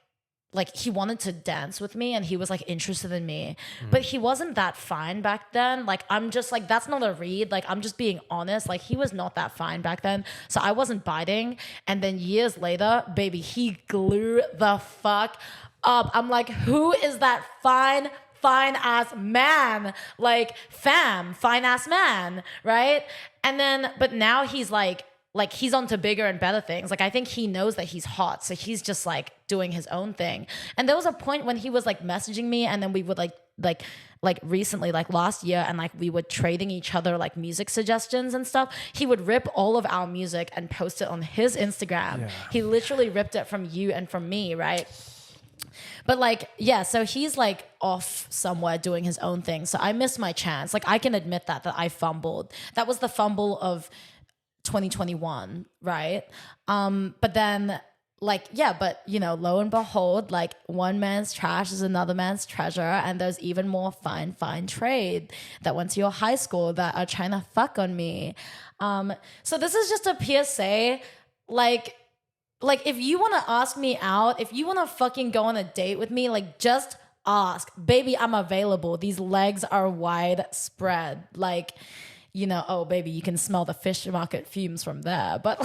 he wanted to dance with me and he was like interested in me, but he wasn't that fine back then. Like I'm just like, that's not a read. Like I'm just being honest. Like he was not that fine back then. So I wasn't biting. And then years later, baby, he grew the fuck up. I'm like, who is that fine ass man? Like fine ass man. Right. And then, but now he's like he's on to bigger and better things. Like I think he knows that he's hot, so he's just like doing his own thing. And there was a point when he was like messaging me, and then we would like recently, like last year, and like we were trading each other like music suggestions and stuff. He would rip all of our music and post it on his Instagram. Yeah. He literally ripped it from you and from me, right? But like, yeah, so he's like off somewhere doing his own thing. So I missed my chance. Like I can admit that I fumbled. That was the fumble of 2021, right? But then like, yeah, but lo and behold, like one man's trash is another man's treasure, and there's even more fine trade that went to your high school that are trying to fuck on me. So this is just a PSA, like like, if you want to ask me out, if you want to fucking go on a date with me, like, just ask. Baby, I'm available. These legs are wide spread. Like, you know, oh, baby, you can smell the fish market fumes from there. But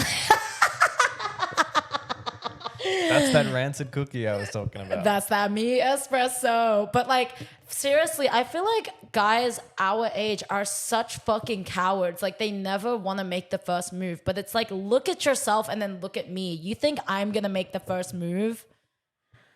That's that rancid cookie I was talking about. that's that me espresso. But like, seriously, I feel like guys our age are such fucking cowards. Like, they never want to make the first move. But it's like, look at yourself and then look at me. You think I'm going to make the first move?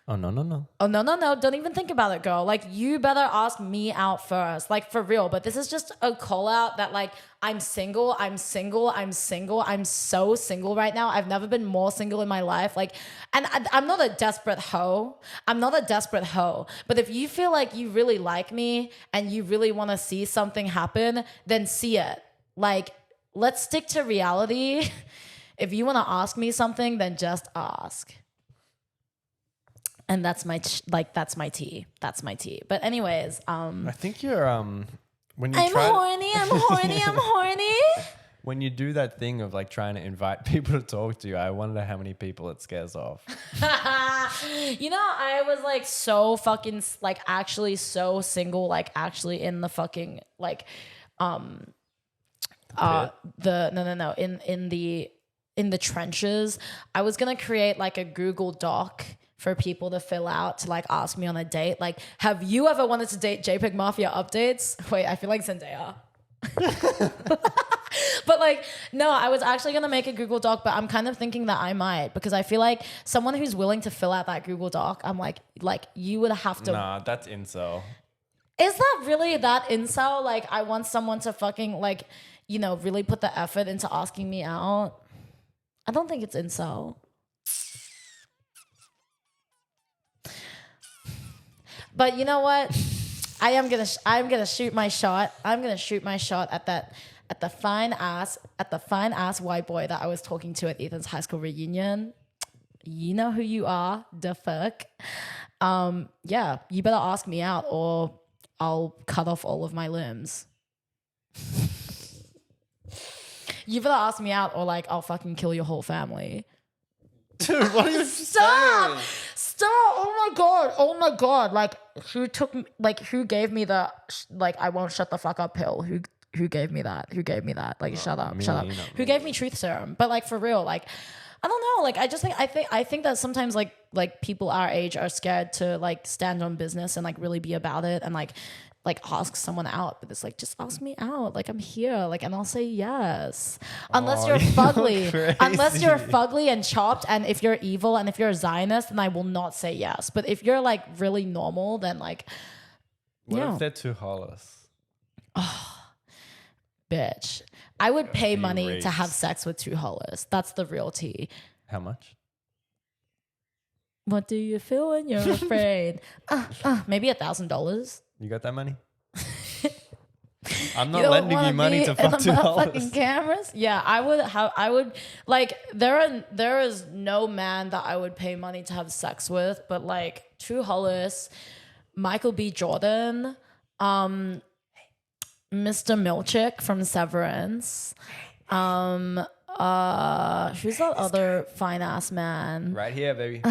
Oh, no. Oh, no. Don't even think about it, girl. Like, you better ask me out first. Like, for real. But this is just a call out that, like, I'm single. I'm so single right now. I've never been more single in my life. Like, and I'm not a desperate hoe. But if you feel like you really like me and you really want to see something happen, then see it. Like, let's stick to reality. If you want to ask me something, then just ask. And that's my that's my tea. But anyways, I think you're when you I'm horny. When you do that thing of like trying to invite people to talk to you, I wonder how many people it scares off. You know, I was like so fucking like actually so single, like actually in the fucking like in the trenches. I was gonna create like a Google Doc for people to fill out to like ask me on a date. Like, have you ever wanted to date JPEG Mafia updates? Wait, I feel like Zendaya. But like, no, I was actually going to make a Google Doc, but I'm kind of thinking that I might, because I feel like someone who's willing to fill out that Google Doc, I'm like you would have to. Nah, that's incel. Is that really that incel? Like, I want someone to fucking like, you know, really put the effort into asking me out. I don't think it's incel. But you know what? I'm gonna shoot my shot. I'm gonna shoot my shot at the fine ass white boy that I was talking to at Ethan's high school reunion. You know who you are, the fuck. Yeah, you better ask me out or I'll cut off all of my limbs. You better ask me out or like I'll fucking kill your whole family. Dude, what are you saying? Stop! Oh my god! Like, who gave me the like I won't shut the fuck up pill? Who gave me that? Like, shut up. Who gave me truth serum? But like, for real, like, I don't know. Like, I think that sometimes like people our age are scared to like stand on business and like really be about it and like ask someone out, but it's like, just ask me out. Like, I'm here, like, and I'll say yes. Unless you're fugly and chopped, and if you're evil and if you're a Zionist, then I will not say yes. But if you're like really normal, then like, what if they're too hollows? Oh, bitch. I would pay money to have sex with two hollers. That's the real tea. How much? What do you feel when you're afraid? Maybe $1,000. You got that money? I'm not lending you money to fuck $2. Fucking cameras? Yeah, I would like there is no man that I would pay money to have sex with, but like True Hollis, Michael B. Jordan, Mr. Milchick from Severance, who's that other fine ass man? Right here, baby.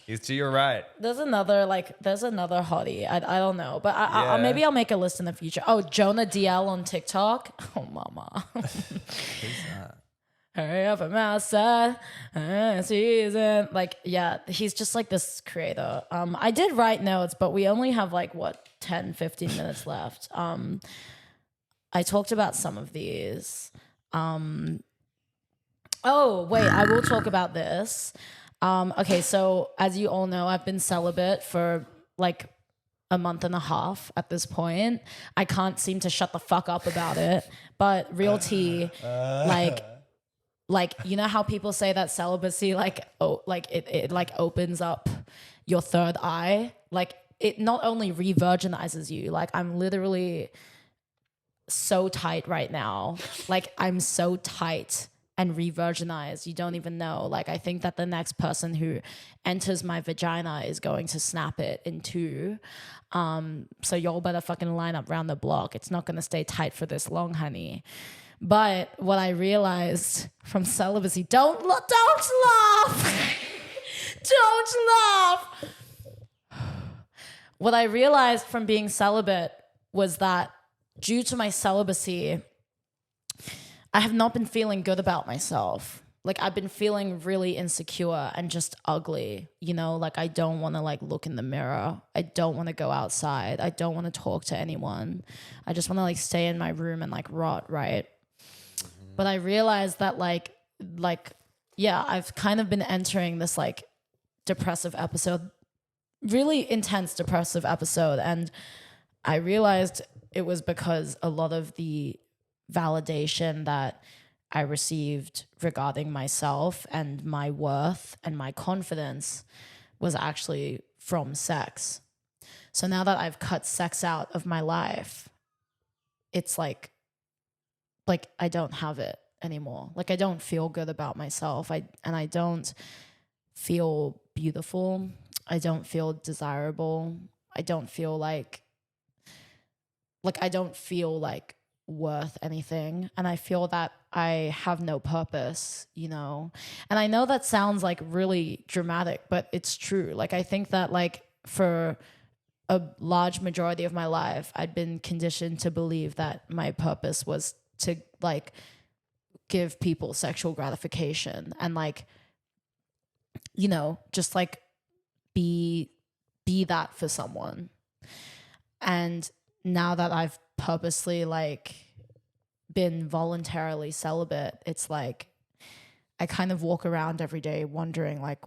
He's to your right. There's another hottie. I don't know, but I maybe I'll make a list in the future. Oh, Jonah DL on TikTok. Oh, mama. Who's that? Hurry up from outside. Season. Like, yeah, he's just like this creator. I did write notes, but we only have like 10, 15 minutes left. I talked about some of these. Oh, wait, I will talk about this. Okay, so as you all know, I've been celibate for like a month and a half at this point. I can't seem to shut the fuck up about it. But real tea, like you know how people say that celibacy it like opens up your third eye? Like, it not only re-virginizes you, like I'm literally so tight right now. Like, I'm so tight and re-virginized, you don't even know. Like, I think that the next person who enters my vagina is going to snap it in two. So y'all better fucking line up around the block. It's not going to stay tight for this long, honey. But what I realized from celibacy, don't laugh. Don't laugh. What I realized from being celibate was that due to my celibacy, I have not been feeling good about myself. Like I've been feeling really insecure and just ugly, you know, like I don't want to like look in the mirror. I don't want to go outside. I don't want to talk to anyone. I just want to like stay in my room and like rot, right? But I realized that yeah, I've kind of been entering this like depressive episode, really intense depressive episode. And I realized it was because a lot of the validation that I received regarding myself and my worth and my confidence was actually from sex. So now that I've cut sex out of my life, it's like I don't have it anymore. Like I don't feel good about myself. I don't feel beautiful. I don't feel desirable. I don't feel like I don't feel like worth anything. And I feel that I have no purpose, you know? And I know that sounds like really dramatic, but it's true. Like I think that like for a large majority of my life, I'd been conditioned to believe that my purpose was to like give people sexual gratification and like, you know, just like be that for someone. And now that I've purposely like been voluntarily celibate, it's like I kind of walk around every day wondering like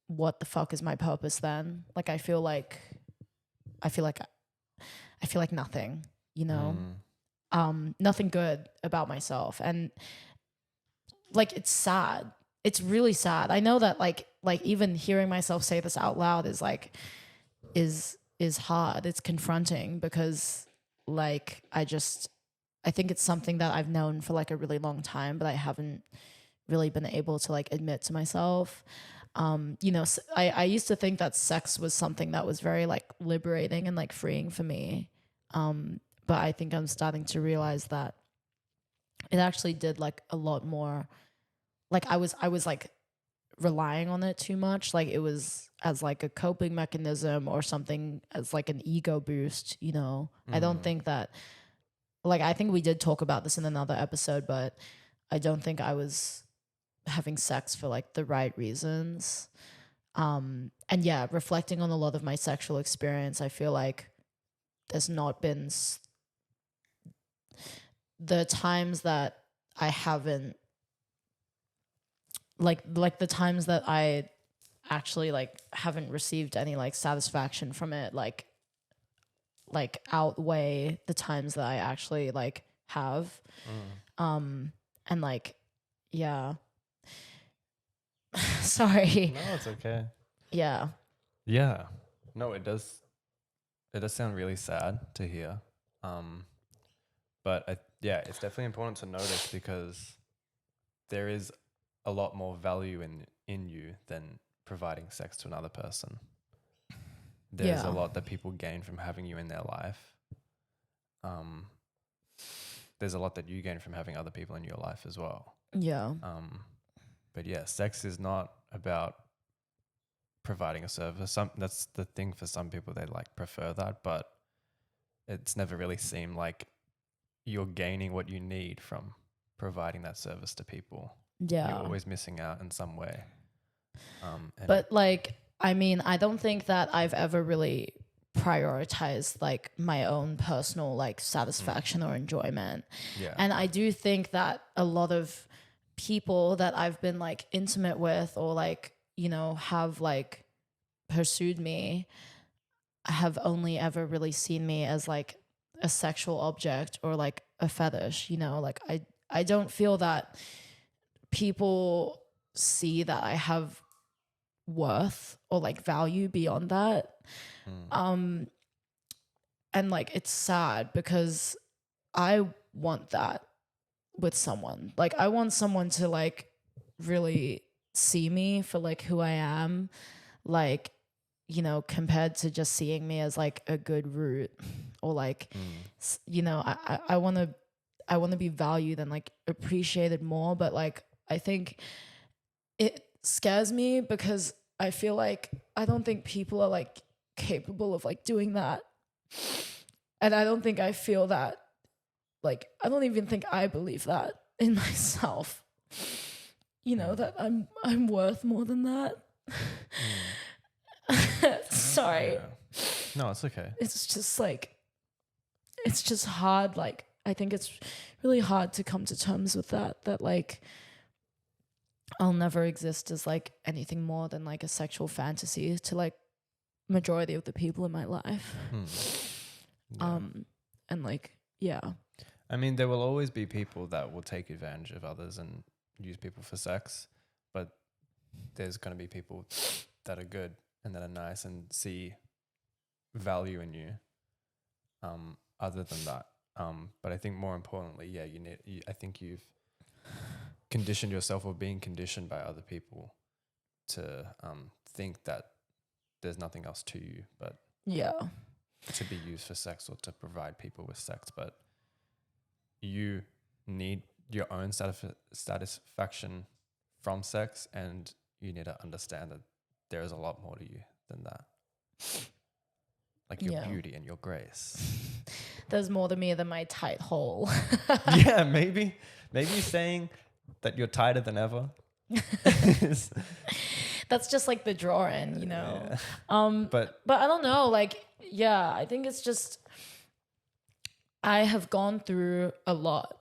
what the fuck is my purpose then? Like I feel like nothing, you know? Nothing good about myself. And like it's sad. It's really sad. I know that like even hearing myself say this out loud is like is hard. It's confronting because like I think it's something that I've known for like a really long time, but I haven't really been able to like admit to myself. You know, I used to think that sex was something that was very like liberating and like freeing for me. But I think I'm starting to realize that it actually did like a lot more. Like I was like relying on it too much. Like it was as like a coping mechanism or something as like an ego boost, you know? I don't think that, like, I think we did talk about this in another episode, but I don't think I was having sex for like the right reasons. And yeah, reflecting on a lot of my sexual experience, I feel like there's not been the times that I haven't like the times that I actually like haven't received any like satisfaction from it like outweigh the times that I actually like have. And like yeah. Sorry. No, it's okay. Yeah. Yeah. No, it does sound really sad to hear. But yeah, it's definitely important to notice because there is a lot more value in you than providing sex to another person. There's a lot that people gain from having you in their life. There's a lot that you gain from having other people in your life as well. Yeah. But yeah, sex is not about providing a service. That's the thing for some people, they like prefer that, but it's never really seemed like you're gaining what you need from providing that service to people. Yeah. You're always missing out in some way. But like, I mean, I don't think that I've ever really prioritized like my own personal like satisfaction or enjoyment. Yeah. And I do think that a lot of people that I've been like intimate with or like, you know, have like pursued me have only ever really seen me as like a sexual object or like a fetish, you know, like I don't feel that people see that I have worth or like value beyond that. And like it's sad because I want that with someone. Like I want someone to like really see me for like who I am, like, you know, compared to just seeing me as like a good root or like, you know, I want to I want to be valued and like appreciated more, but like I think it scares me because I feel like I don't think people are like capable of like doing that. And I don't think I feel that, like I don't even think I believe that in myself. You know, that I'm worth more than that. Sorry. Yeah. No, it's okay. It's just like, it's just hard. Like, I think it's really hard to come to terms with that like, I'll never exist as like anything more than like a sexual fantasy to like majority of the people in my life. Yeah. And like, yeah. I mean, there will always be people that will take advantage of others and use people for sex, but there's going to be people that are good and that are nice and see value in you. Other than that, but I think more importantly, yeah, I think you've conditioned yourself or being conditioned by other people to think that there's nothing else to you but to be used for sex or to provide people with sex. But you need your own satisfaction from sex, and you need to understand that there is a lot more to you than that. Like your beauty and your grace. There's more to me than my tight hole. Yeah, maybe saying that you're tighter than ever. That's just like the drawing, you know. Yeah. But I don't know, like, yeah, I think it's just I have gone through a lot.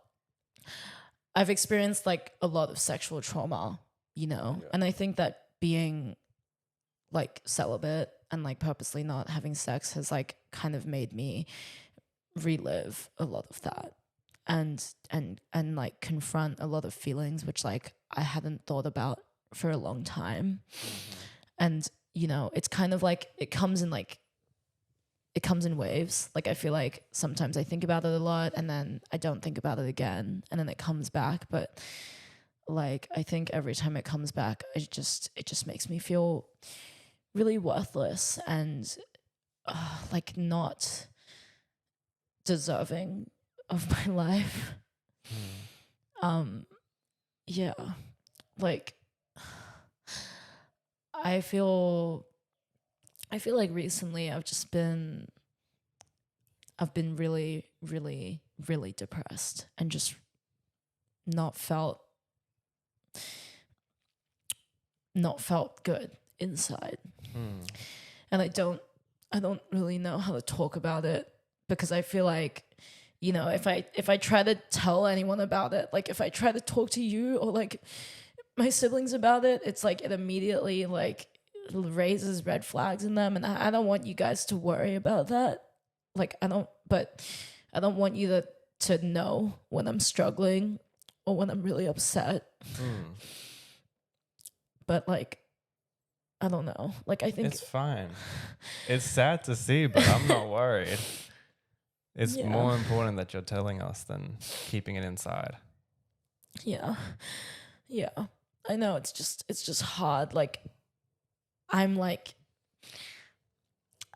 I've experienced like a lot of sexual trauma, you know, and I think that being like celibate and like purposely not having sex has like kind of made me relive a lot of that and like confront a lot of feelings which like I hadn't thought about for a long time. And you know, it's kind of like it comes in waves. Like I feel like sometimes I think about it a lot and then I don't think about it again and then it comes back. But like I think every time it comes back, it just makes me feel really worthless and like not deserving of my life. Yeah, like I feel like recently I've been really, really, really depressed and just not felt good inside. And I don't really know how to talk about it because I feel like, you know, if I try to tell anyone about it, like if I try to talk to you or like my siblings about it, it's like it immediately like raises red flags in them, and I don't want you guys to worry about that. Like I don't want you to know when I'm struggling or when I'm really upset. But like I don't know. Like I think it's fine. It's sad to see, but I'm not worried. It's more important that you're telling us than keeping it inside. Yeah. Yeah. I know it's just hard. Like I'm like,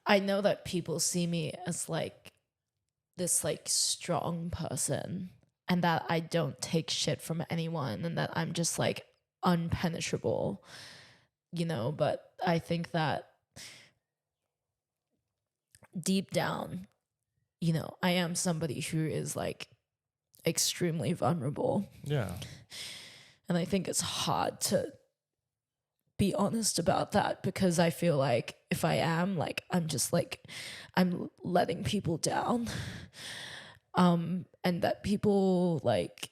I know that people see me as like this like strong person and that I don't take shit from anyone and that I'm just like unpenetrable, you know, but I think that deep down, you know, I am somebody who is like extremely vulnerable. Yeah. And I think it's hard to be honest about that because I feel like if I am, like, I'm just like, I'm letting people down. And that people like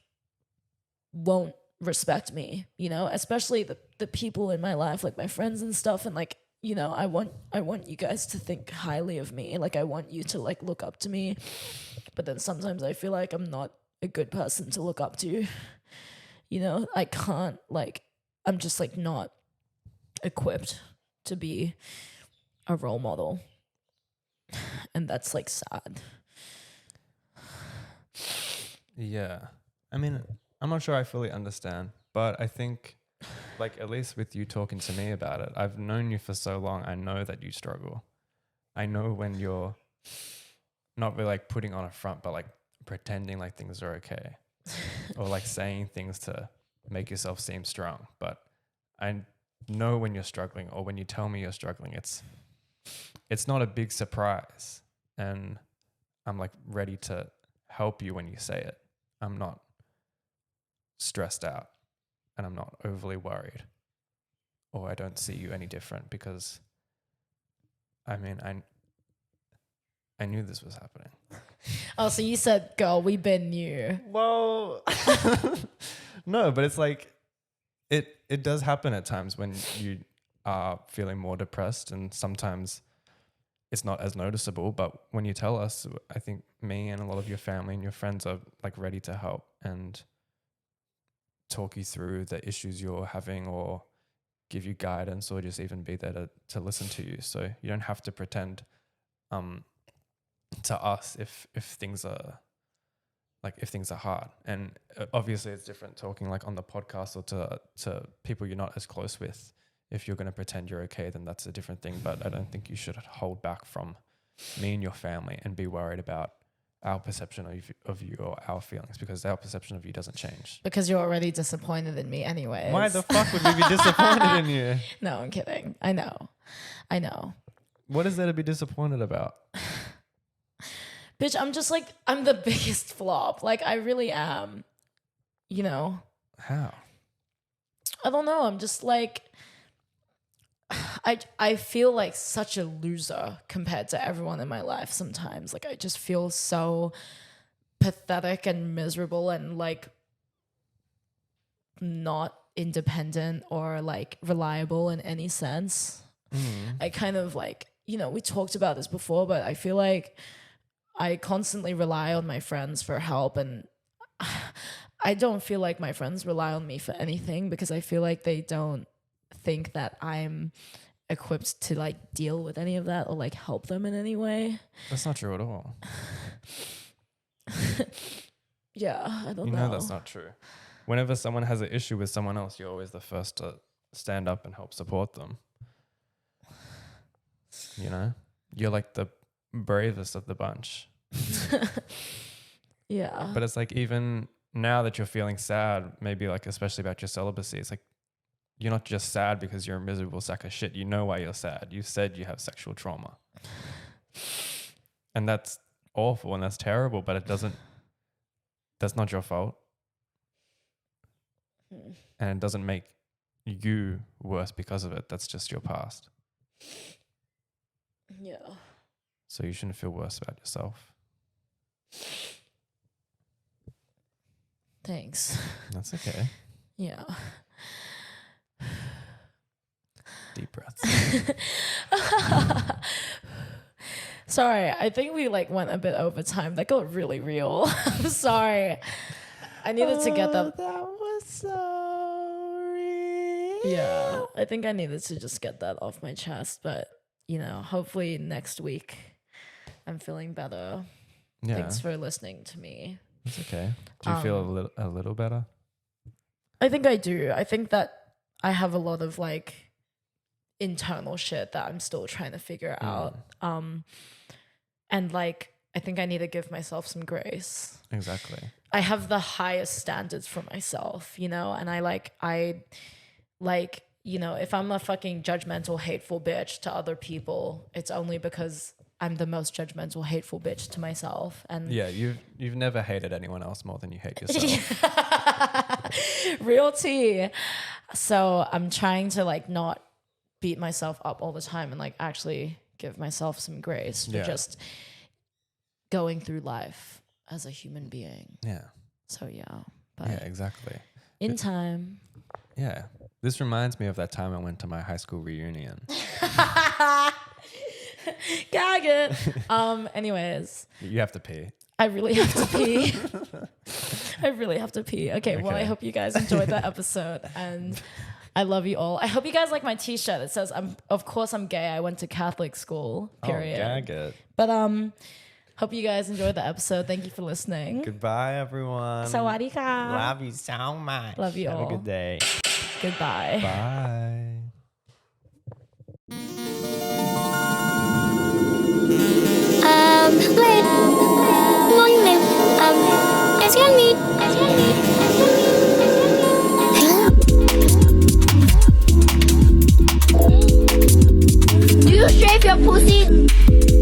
won't respect me, you know, especially the people in my life, like my friends and stuff. And like, you know, I want you guys to think highly of me. Like I want you to like look up to me. But then sometimes I feel like I'm not a good person to look up to. You know, I can't like, I'm just like not equipped to be a role model. And that's like sad. Yeah. I mean, I'm not sure I fully understand, but I think like at least with you talking to me about it, I've known you for so long. I know that you struggle. I know when you're not really like putting on a front, but like pretending like things are okay or like saying things to make yourself seem strong. But I know when you're struggling, or when you tell me you're struggling, it's not a big surprise. And I'm like ready to help you when you say it. I'm not stressed out and I'm not overly worried, or I don't see you any different, because I mean, I knew this was happening. Oh, so you said, girl, we been new. Whoa. No, but it's like, it does happen at times when you are feeling more depressed, and sometimes it's not as noticeable. But when you tell us, I think me and a lot of your family and your friends are like ready to help and talk you through the issues you're having, or give you guidance, or just even be there to listen to you. So you don't have to pretend to us if things are hard. And obviously it's different talking like on the podcast or to people you're not as close with. If you're going to pretend you're okay, then that's a different thing. But I don't think you should hold back from me and your family and be worried about our perception of you or our feelings, because our perception of you doesn't change. Because you're already disappointed in me anyways. Why the fuck would we be disappointed in you? No, I'm kidding. I know. What is there to be disappointed about? Bitch, I'm just like, I'm the biggest flop. Like, I really am. You know? How? I don't know. I'm just like, I feel like such a loser compared to everyone in my life sometimes. Like, I just feel so pathetic and miserable and like not independent or like reliable in any sense. I kind of like, you know, we talked about this before, but I feel like I constantly rely on my friends for help, and I don't feel like my friends rely on me for anything, because I feel like they don't think that I'm equipped to like deal with any of that or like help them in any way. That's not true at all. Yeah, I don't know. You know that's not true. Whenever someone has an issue with someone else, you're always the first to stand up and help support them. You know? You're like the bravest of the bunch. Yeah. But it's like, even now that you're feeling sad, maybe like especially about your celibacy, it's like you're not just sad because you're a miserable sack of shit. You know why you're sad. You said you have sexual trauma. And that's awful and that's terrible, but that's not your fault. And it doesn't make you worse because of it. That's just your past. Yeah. So you shouldn't feel worse about yourself. Thanks. That's okay. Yeah. Deep breaths. Sorry, I think we like went a bit over time. That got really real. I'm sorry. I needed to get that. That was so real. Yeah, I think I needed to just get that off my chest. But, you know, hopefully next week I'm feeling better. Yeah. Thanks for listening to me. It's okay. Do you feel a little better? I think I do. I think that I have a lot of like internal shit that I'm still trying to figure out. And like, I think I need to give myself some grace. Exactly. I have the highest standards for myself, you know, and I you know, if I'm a fucking judgmental, hateful bitch to other people, it's only because I'm the most judgmental, hateful bitch to myself. And yeah, you've never hated anyone else more than you hate yourself. Real tea. So I'm trying to like not beat myself up all the time and like actually give myself some grace for just going through life as a human being. Yeah. So yeah. But yeah, exactly. in time. Yeah. This reminds me of that time I went to my high school reunion. Gag it. Anyways. You have to pee. I really have to pee. I really have to pee. Okay, well, I hope you guys enjoyed that episode, and I love you all. I hope you guys like my t-shirt. It says, of course I'm gay. I went to Catholic school, period. Oh, gag it. But hope you guys enjoyed the episode. Thank you for listening. Goodbye, everyone. Sawadee ka. Love you so much. Love you all. Have a good day. Goodbye. Bye. Morning, pussy.